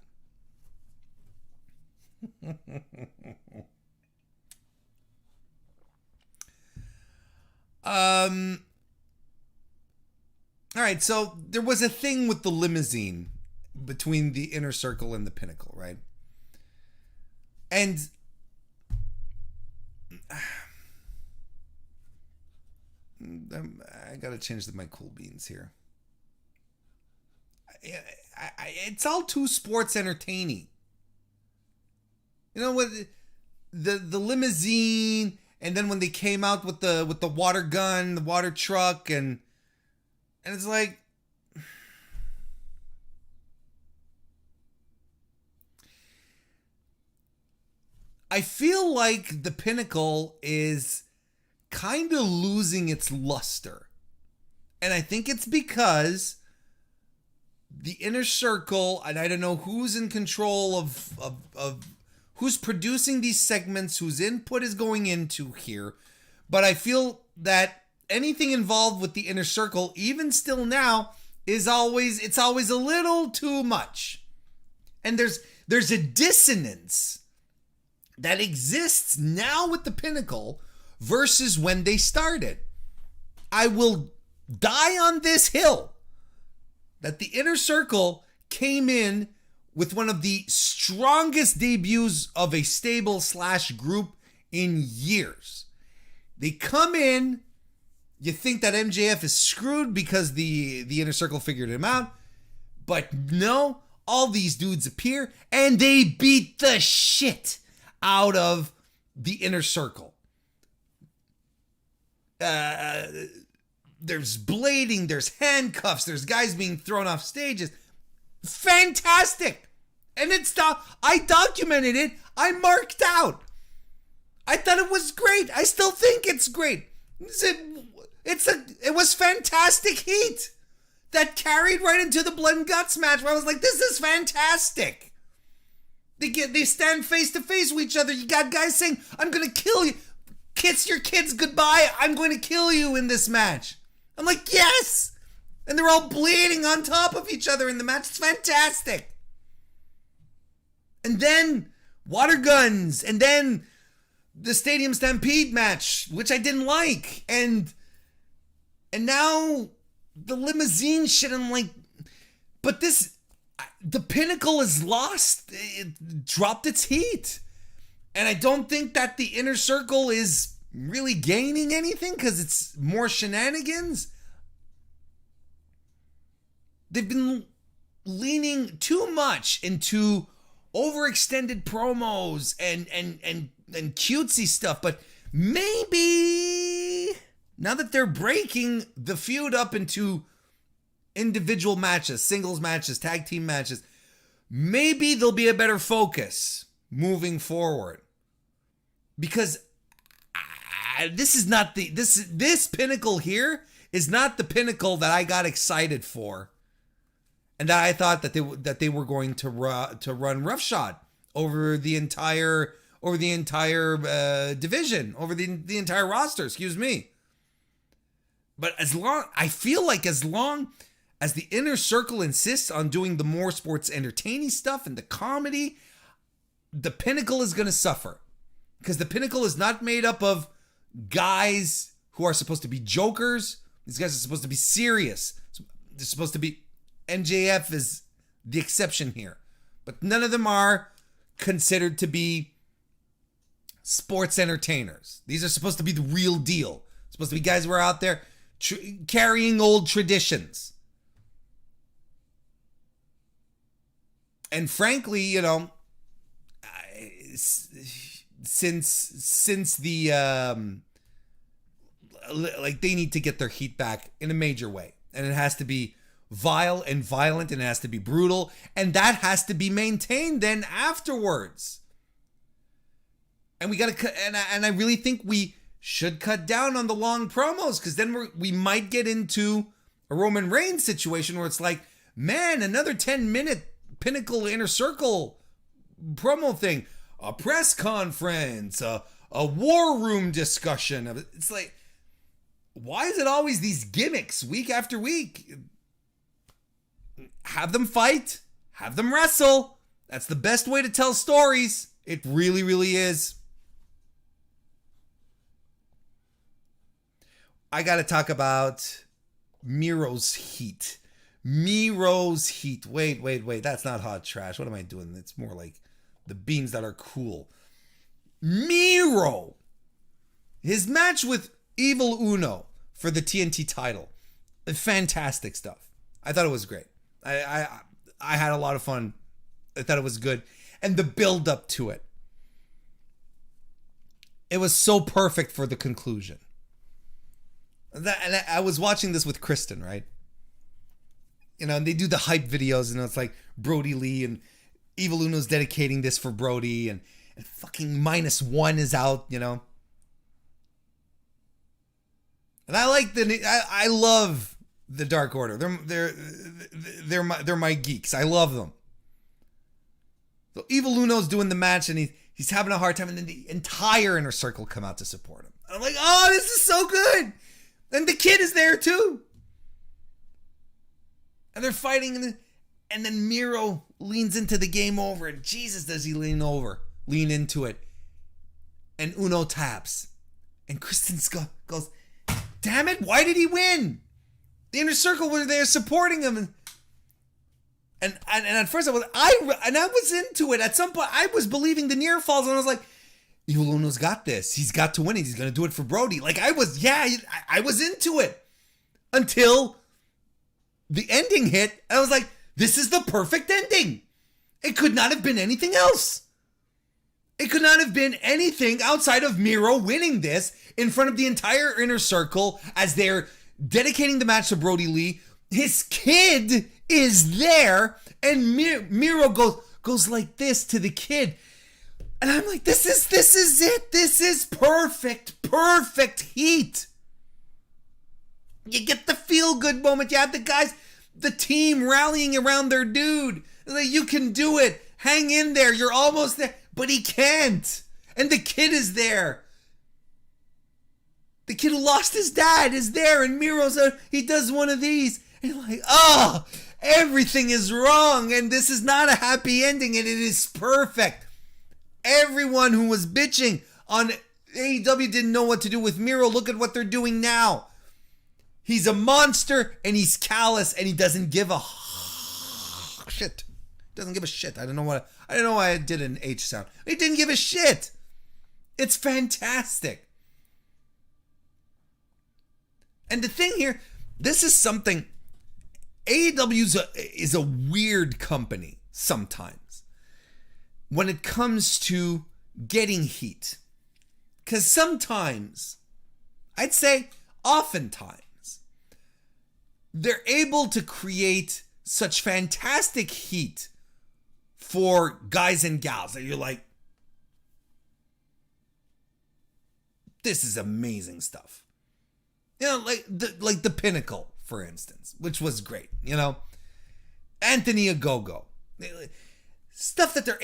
All right, so there was a thing with the limousine between the Inner Circle and the Pinnacle, right? And I gotta change my cool beans here. It's all too sports entertaining. You know what? The limousine, and then when they came out with the water gun, the water truck, and it's like, I feel like the Pinnacle is kind of losing its luster. And I think it's because the Inner Circle, and I don't know who's in control of who's producing these segments, whose input is going into here, but I feel that anything involved with the Inner Circle, even still now, it's always a little too much. And there's a dissonance that exists now with the Pinnacle versus when they started. I will die on this hill that the Inner Circle came in with one of the strongest debuts of a stable / group in years. They come in, you think that MJF is screwed because the Inner Circle figured him out, but no, all these dudes appear and they beat the shit out of the Inner Circle. There's blading, there's handcuffs, there's guys being thrown off stages. Fantastic. And I documented it. I marked out. I thought it was great. I still think it's great. It was fantastic heat that carried right into the Blood and Guts match where I was like, this is fantastic. They stand face to face with each other. You got guys saying, I'm going to kill you. Kiss your kids goodbye. I'm going to kill you in this match. I'm like, yes. And they're all bleeding on top of each other in the match. It's fantastic. And then water guns. And then the Stadium Stampede match, which I didn't like. And now the limousine shit. I'm like, but the Pinnacle is lost. It dropped its heat. And I don't think that the Inner Circle is really gaining anything because it's more shenanigans. They've been leaning too much into overextended promos and cutesy stuff, but maybe now that they're breaking the feud up into individual matches, singles matches, tag team matches, maybe there'll be a better focus moving forward. Because this is not this Pinnacle here is not the Pinnacle that I got excited for, and that I thought that they were going to run roughshod over the entire division, over the entire roster. Excuse me. But I feel like as long as the Inner Circle insists on doing the more sports entertaining stuff and the comedy, the Pinnacle is going to suffer. Because the Pinnacle is not made up of guys who are supposed to be jokers. These guys are supposed to be serious. They're supposed to be... NJF is the exception here. But none of them are considered to be sports entertainers. These are supposed to be the real deal. Supposed to be guys who are out there carrying old traditions. And frankly, you know, since the like they need to get their heat back in a major way, and it has to be vile and violent, and it has to be brutal, and that has to be maintained then afterwards. And we gotta and I really think we should cut down on the long promos, because then we might get into a Roman Reigns situation where it's like, man, another 10-minute Pinnacle Inner Circle promo thing, a press conference, a war room discussion. It's like, why is it always these gimmicks week after week? Have them fight, have them wrestle. That's the best way to tell stories. It really, really is. I got to talk about MIRO'S heat. MIRO'S heat. Wait. That's not hot trash. What am I doing? It's more like the beans that are cool. Miro. His match with Evil Uno for the TNT title. Fantastic stuff. I thought it was great. I had a lot of fun. I thought it was good. And the build up to it. It was so perfect for the conclusion. And I was watching this with Kristen, right? You know, and they do the hype videos, and it's like Brody Lee and Evil Uno's dedicating this for Brody, and fucking -1 is out, you know. And I love the Dark Order. They're my geeks. I love them. So Evil Uno's doing the match, and he's having a hard time, and then the entire Inner Circle come out to support him. And I'm like, oh, this is so good. And the kid is there too. And they're fighting, and then Miro leans into the game over, and Jesus, does he lean into it. And Uno taps. And Kristen goes, damn it, why did he win? The Inner Circle were there supporting him. And at first I was into it. At some point I was believing the near falls, and I was like, Evil Uno's got this. He's got to win it. He's going to do it for Brody. Like I was into it until the ending hit. I was like, this is the perfect ending. It could not have been anything else. It could not have been anything outside of Miro winning this in front of the entire Inner Circle as they're dedicating the match to Brody Lee. His kid is there, and Miro goes like this to the kid. And I'm like, this is it. This is perfect heat. You get the feel-good moment. You have the guys, the team rallying around their dude. Like, you can do it. Hang in there. You're almost there. But he can't. And the kid is there. The kid who lost his dad is there. And Miro's, he does one of these. And you're like, oh, everything is wrong. And this is not a happy ending. And it is perfect. Everyone who was bitching on AEW didn't know what to do with Miro. Look at what they're doing now. He's a monster, and he's callous, and he doesn't give a shit. Doesn't give a shit. I don't know why I did an H sound. He didn't give a shit. It's fantastic. And the thing here, this is something, AEW is a weird company sometimes when it comes to getting heat. Because sometimes, I'd say oftentimes, they're able to create such fantastic heat for guys and gals that you're like, this is amazing stuff. You know, like the Pinnacle, for instance, which was great. You know, Anthony Ogogo, stuff that they're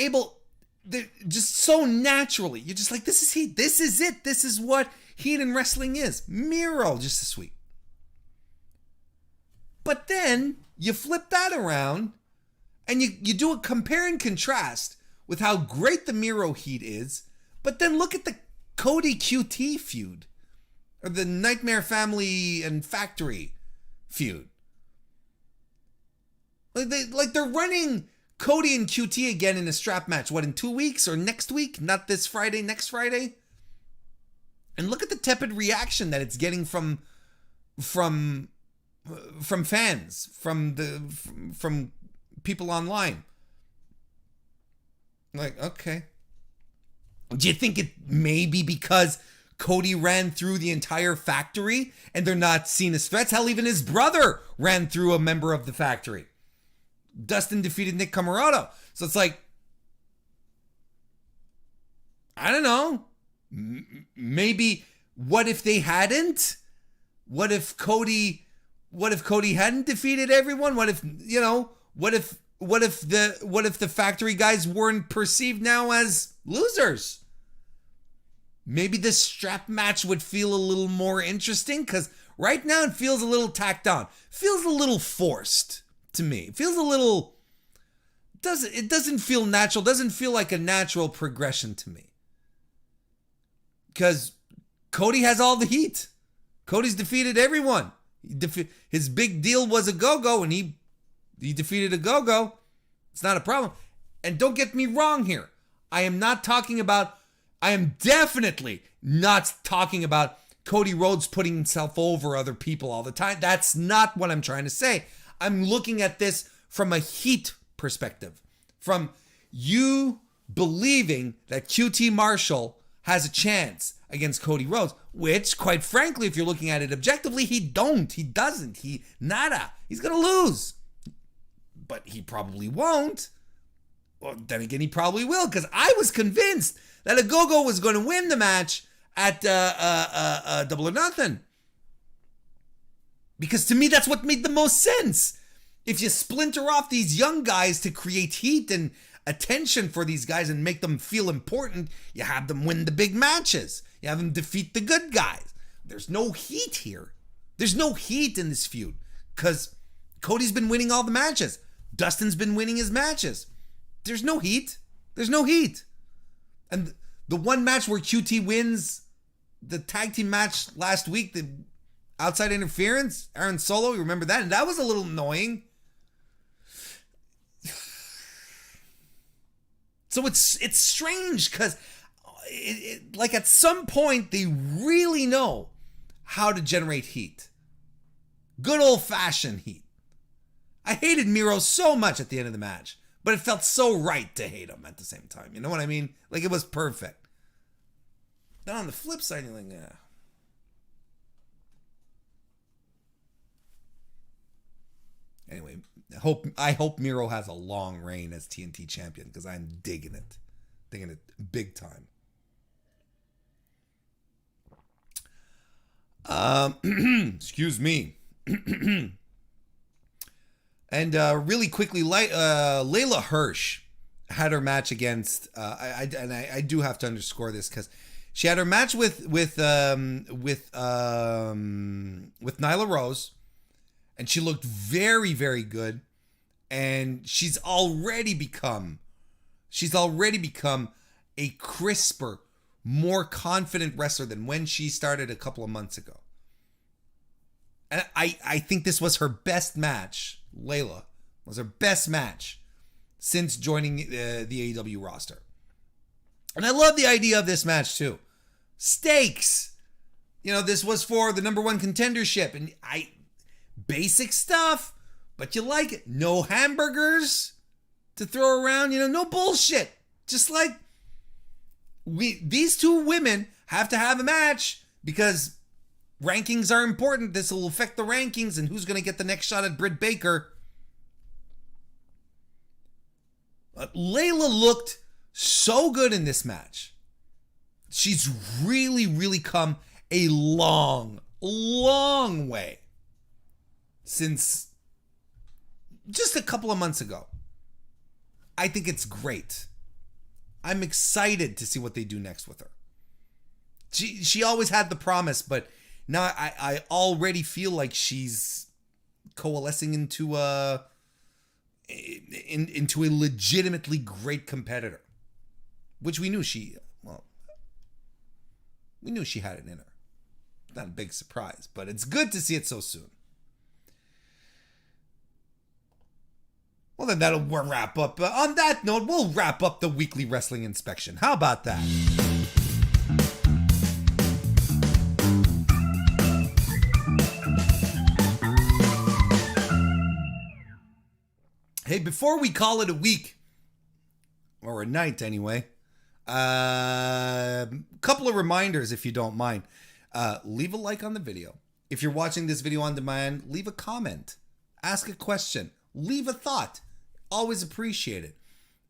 just so naturally. You're just like, this is heat. This is it. This is what heat in wrestling is. Miro, just as sweet. But then you flip that around and you do a compare and contrast with how great the Miro heat is. But then look at the Cody QT feud. Or the Nightmare Family and Factory feud. Like they're running Cody and QT again in a strap match. What, in 2 weeks or next week? Not this Friday, next Friday? And look at the tepid reaction that it's getting from fans, from people online. Like, okay. Do you think it may be because Cody ran through the entire factory and they're not seen as threats? Hell, even his brother ran through a member of the factory. Dustin defeated Nick Comoroto. So it's like, I don't know. Maybe, what if they hadn't? What if Cody hadn't defeated everyone? What if the factory guys weren't perceived now as losers? Maybe this strap match would feel a little more interesting, because right now it feels a little tacked on. Feels a little forced to me. It feels a little... It doesn't feel natural. Doesn't feel like a natural progression to me. Because Cody has all the heat. Cody's defeated everyone. His big deal was a go-go, and he defeated a go-go. It's not a problem. And don't get me wrong here. I am definitely not talking about Cody Rhodes putting himself over other people all the time. That's not what I'm trying to say. I'm looking at this from a heat perspective. From you believing that QT Marshall has a chance against Cody Rhodes, which, quite frankly, if you're looking at it objectively, he doesn't. Nada. He's going to lose. But he probably won't. Well, then again, he probably will, because I was convinced that Ogogo was going to win the match at Double or Nothing. Because to me, that's what made the most sense. If you splinter off these young guys to create heat and attention for these guys and make them feel important, you have them win the big matches. You have them defeat the good guys. There's no heat here. There's no heat in this feud, because Cody's been winning all the matches. Dustin's been winning his matches. There's no heat. There's no heat. And the one match where QT wins, the tag team match last week, the outside interference, Aaron Solo, you remember that? And that was a little annoying. So it's strange, because like at some point they really know how to generate heat. Good old-fashioned heat. I hated Miro so much at the end of the match, but it felt so right to hate him at the same time. You know what I mean? Like, it was perfect. Then on the flip side, you're like, yeah. Anyway, I hope Miro has a long reign as TNT champion, because I'm digging it. Digging it big time. Excuse me. And really quickly, Leyla Hirsch had her match against. I do have to underscore this, because she had her match with Nyla Rose, and she looked very, very good. And she's already become a crisper, more confident wrestler than when she started a couple of months ago. And I think this was her best match. Leyla was her best match since joining the AEW roster. And I love the idea of this match too. Stakes. This was for the number one contendership, and basic stuff, but you like it. No hamburgers to throw around, no bullshit. Just like these two women have to have a match because rankings are important. This will affect the rankings and who's going to get the next shot at Britt Baker. Leyla looked so good in this match. She's really, really come a long, long way since just a couple of months ago. I think it's great. I'm excited to see what they do next with her. She always had the promise, but now I already feel like she's coalescing into a legitimately great competitor, which we knew she had it in her. Not a big surprise, but it's good to see it so soon. Well, then that'll wrap up. On that note, we'll wrap up the weekly wrestling inspection. How about that? Hey, before we call it a week, or a night anyway, couple of reminders if you don't mind. Leave a like on the video. If you're watching this video on demand, leave a comment. Ask a question. Leave a thought. Always appreciate it.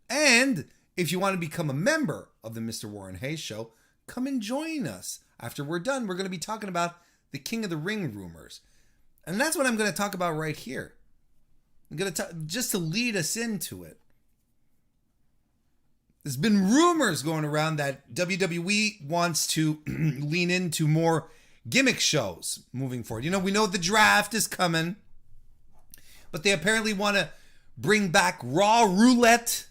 And if you want to become a member of the Mr. Warren Hayes Show, come and join us. After we're done, we're going to be talking about the King of the Ring rumors. And that's what I'm going to talk about right here. I'm going to just to lead us into it. There's been rumors going around that WWE wants to lean into more gimmick shows moving forward. We know the draft is coming, but they apparently want to bring back Raw Roulette.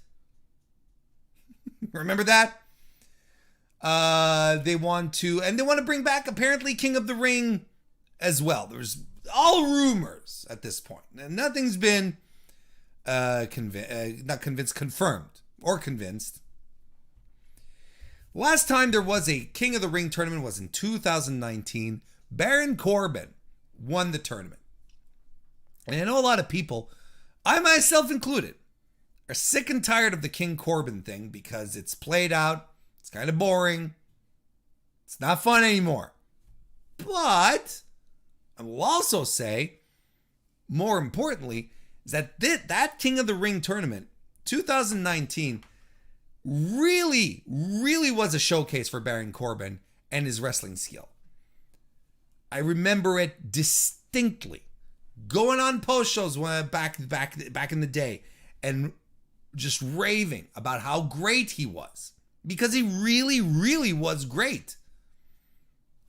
Remember that? They want to bring back apparently King of the Ring as well. There's all rumors at this point. And nothing's been confirmed or convinced. Last time there was a King of the Ring tournament was in 2019. Baron Corbin won the tournament. And I know a lot of people, I myself included, are sick and tired of the King Corbin thing because it's played out. It's kind of boring. It's not fun anymore. But I will also say, more importantly, is that that King of the Ring tournament, 2019, really, really was a showcase for Baron Corbin and his wrestling skill. I remember it distinctly. Going on post shows back in the day and just raving about how great he was. Because he really, really was great.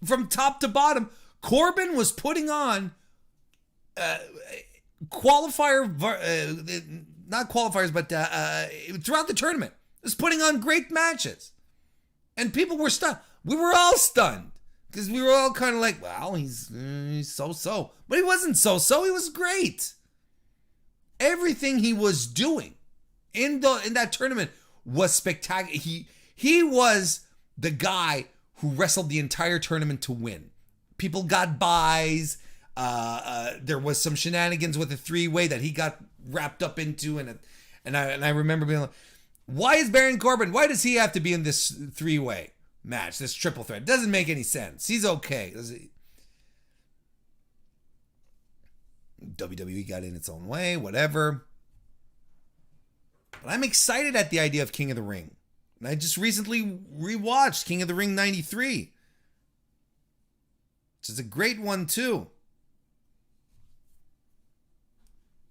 From top to bottom, Corbin was putting on not qualifiers, but throughout the tournament. Was putting on great matches. And people were stunned. We were all stunned. Because we were all kind of like, well, he's so-so. But he wasn't so-so. He was great. Everything he was doing in that tournament was spectacular. He was the guy who wrestled the entire tournament to win. People got buys. There was some shenanigans with a three-way that he got wrapped up into. And I remember being like, why is Baron Corbin, why does he have to be in this three-way match, this triple threat? It doesn't make any sense. He's okay. WWE got in its own way, whatever. But I'm excited at the idea of King of the Ring. And I just recently rewatched King of the Ring 93. Which is a great one too.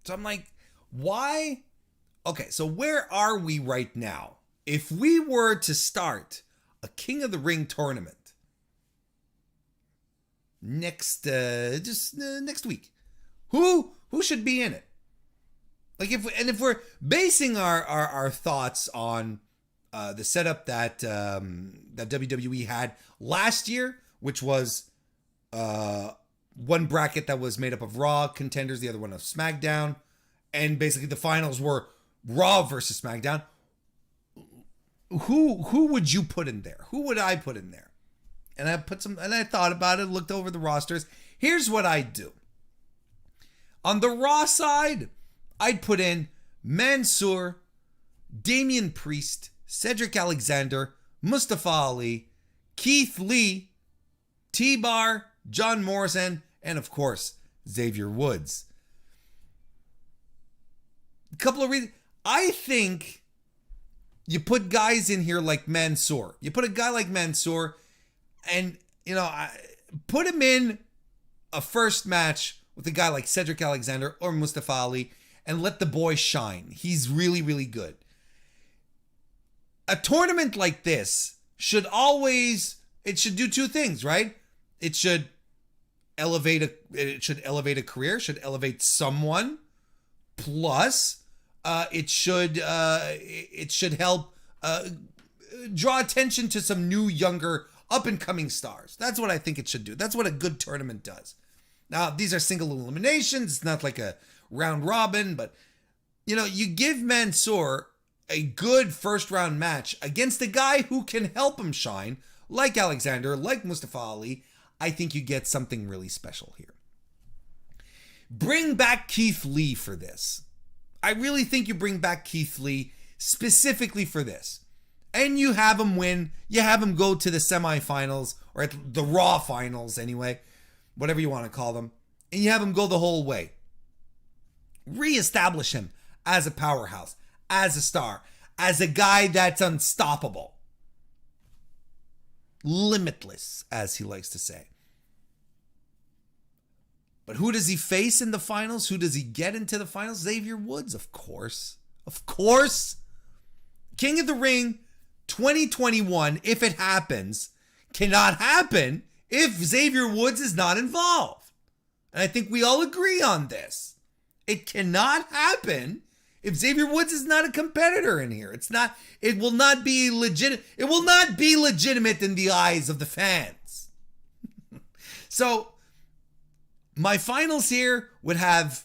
So I'm like, why? Okay, so where are we right now? If we were to start a King of the Ring tournament next week, who should be in it? Like if we're basing our thoughts on the setup that WWE had last year, which was one bracket that was made up of Raw contenders, the other one of SmackDown, and basically the finals were Raw versus SmackDown. Who would you put in there? Who would I put in there? and I thought about it, looked over the rosters. Here's what I'd do. On the Raw side, I'd put in Mansoor, Damian Priest, Cedric Alexander, Mustafa Ali, Keith Lee, T-Bar, John Morrison, and of course, Xavier Woods. A couple of reasons. I think you put guys in here like Mansoor. You put a guy like Mansoor and, put him in a first match with a guy like Cedric Alexander or Mustafa Ali and let the boy shine. He's really, really good. A tournament like this should do two things, right? It should elevate a career, should elevate someone. Plus, it should help draw attention to some new, younger, up-and-coming stars. That's what I think it should do. That's what a good tournament does. Now, these are single eliminations. It's not like a round robin, but, you give Mansoor a good first-round match against a guy who can help him shine, like Alexander, like Mustafa Ali. I think you get something really special here. Bring back Keith Lee for this. I really think you bring back Keith Lee specifically for this. And you have him win. You have him go to the semifinals, or at the Raw finals anyway, whatever you want to call them. And you have him go the whole way. Reestablish him as a powerhouse, as a star, as a guy that's unstoppable. Limitless, as he likes to say. But who does he face in the finals? Who does he get into the finals? Xavier Woods, of course. Of course. King of the Ring 2021, if it happens, cannot happen if Xavier Woods is not involved. And I think we all agree on this. It cannot happen if Xavier Woods is not a competitor in here. It will not be legitimate in the eyes of the fans. So, my finals here would have,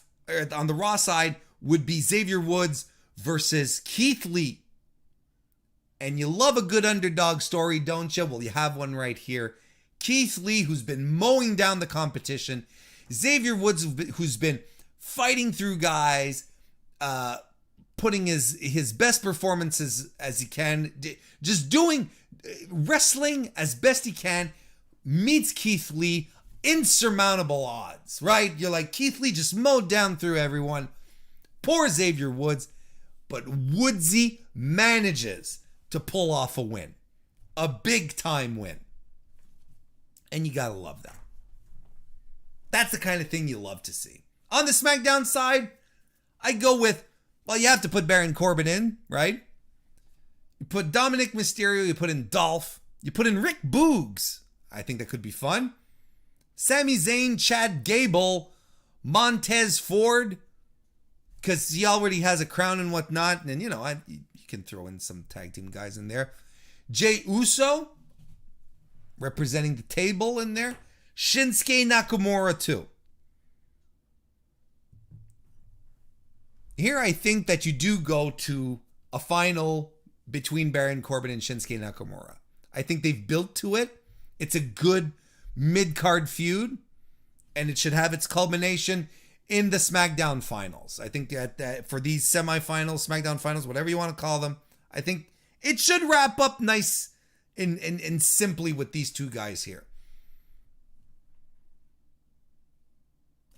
on the Raw side, would be Xavier Woods versus Keith Lee. And you love a good underdog story, don't you? Well, you have one right here. Keith Lee, who's been mowing down the competition. Xavier Woods, who's been fighting through guys, putting his best performances as he can, just doing wrestling as best he can, meets Keith Lee. Insurmountable odds, right? You're like, Keith Lee just mowed down through everyone. Poor Xavier Woods. But Woodsy manages to pull off a win. A big time win. And you gotta love that. That's the kind of thing you love to see. On the SmackDown side, I go with, you have to put Baron Corbin in, right? You put Dominic Mysterio, you put in Dolph, you put in Rick Boogs. I think that could be fun. Sami Zayn, Chad Gable, Montez Ford, because he already has a crown and whatnot. And, you can throw in some tag team guys in there. Jey Uso, representing the table in there. Shinsuke Nakamura, too. Here, I think that you do go to a final between Baron Corbin and Shinsuke Nakamura. I think they've built to it. It's a good mid-card feud, and it should have its culmination in the SmackDown finals. I think that for these semifinals, SmackDown finals, whatever you want to call them, I think it should wrap up nice and simply with these two guys here.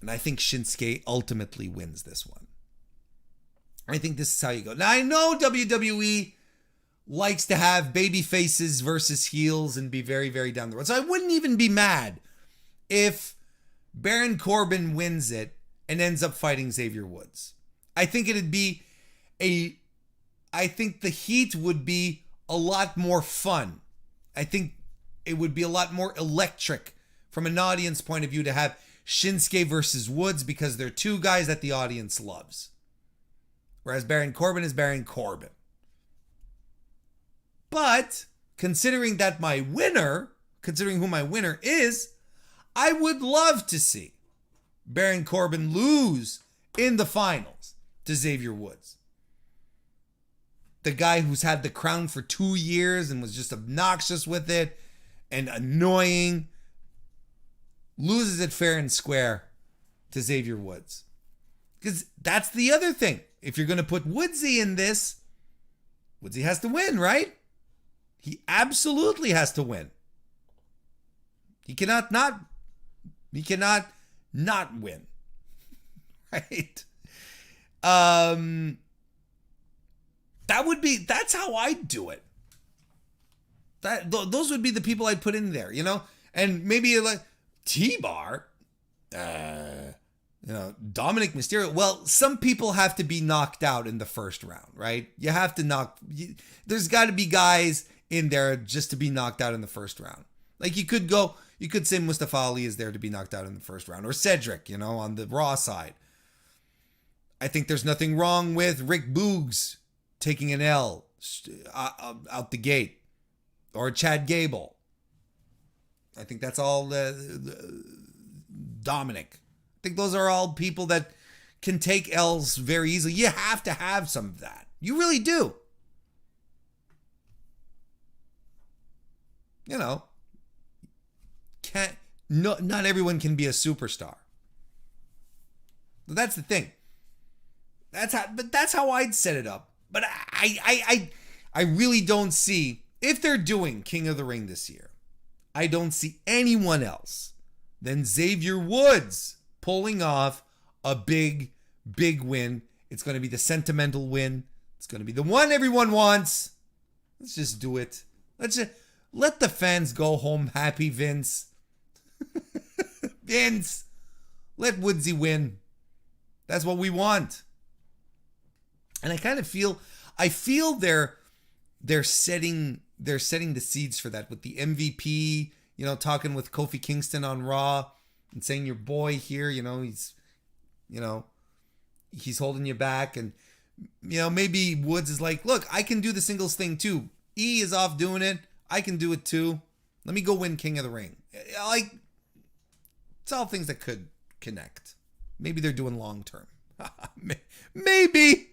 And I think Shinsuke ultimately wins this one. I think this is how you go. Now, I know WWE likes to have baby faces versus heels and be very, very down the road. So I wouldn't even be mad if Baron Corbin wins it and ends up fighting Xavier Woods. I think I think the heat would be a lot more fun. I think it would be a lot more electric from an audience point of view to have Shinsuke versus Woods, because they're two guys that the audience loves. Whereas Baron Corbin is Baron Corbin. But considering who my winner is, I would love to see Baron Corbin lose in the finals to Xavier Woods. The guy who's had the crown for 2 years and was just obnoxious with it and annoying, loses it fair and square to Xavier Woods. Because that's the other thing. If you're going to put Woodsy in this, Woodsy has to win, right? He absolutely has to win. He cannot not win. Right? That's how I'd do it. Those would be the people I'd put in there, you know? And maybe like T-Bar, Dominic Mysterio. Well, some people have to be knocked out in the first round, right? You have to there's got to be guys in there just to be knocked out in the first round. Like you could say Mustafa Ali is there to be knocked out in the first round, or Cedric, on the Raw side. I think there's nothing wrong with Rick Boogs taking an L out the gate, or Chad Gable. I think that's all Dominic. I think those are all people that can take L's very easily. You have to have some of that. You really do. Not everyone can be a superstar. That's the thing. That's how I'd set it up. But I really don't see, if they're doing King of the Ring this year, I don't see anyone else than Xavier Woods pulling off a big, big win. It's going to be the sentimental win. It's going to be the one everyone wants. Let's just do it. Let the fans go home happy, Vince. Vince, let Woodsy win. That's what we want. And I kind of feel they're setting the seeds for that with the MVP, talking with Kofi Kingston on Raw and saying your boy here, he's holding you back. And, maybe Woods is like, look, I can do the singles thing too. E is off doing it. I can do it too. Let me go win King of the Ring. Like, it's all things that could connect. Maybe they're doing long term. Maybe.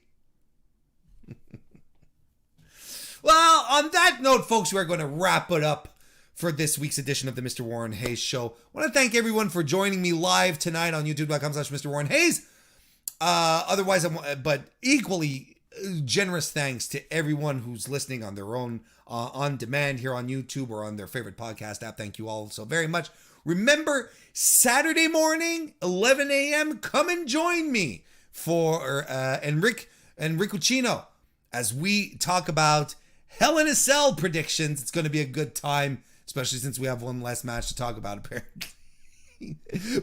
Well, on that note, folks, we are going to wrap it up for this week's edition of the Mr. Warren Hayes Show. I want to thank everyone for joining me live tonight on youtube.com/MrWarrenHayes. But equally generous thanks to everyone who's listening on their own on demand here on YouTube or on their favorite podcast app. Thank you all so very much. Remember, Saturday morning, 11 a.m., come and join me for Rick Uccino as we talk about Hell in a Cell predictions. It's going to be a good time, especially since we have one last match to talk about, apparently.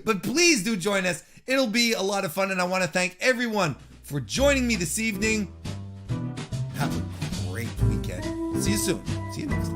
But please do join us. It'll be a lot of fun, and I want to thank everyone for joining me this evening. Have a great weekend. See you soon. See you next time.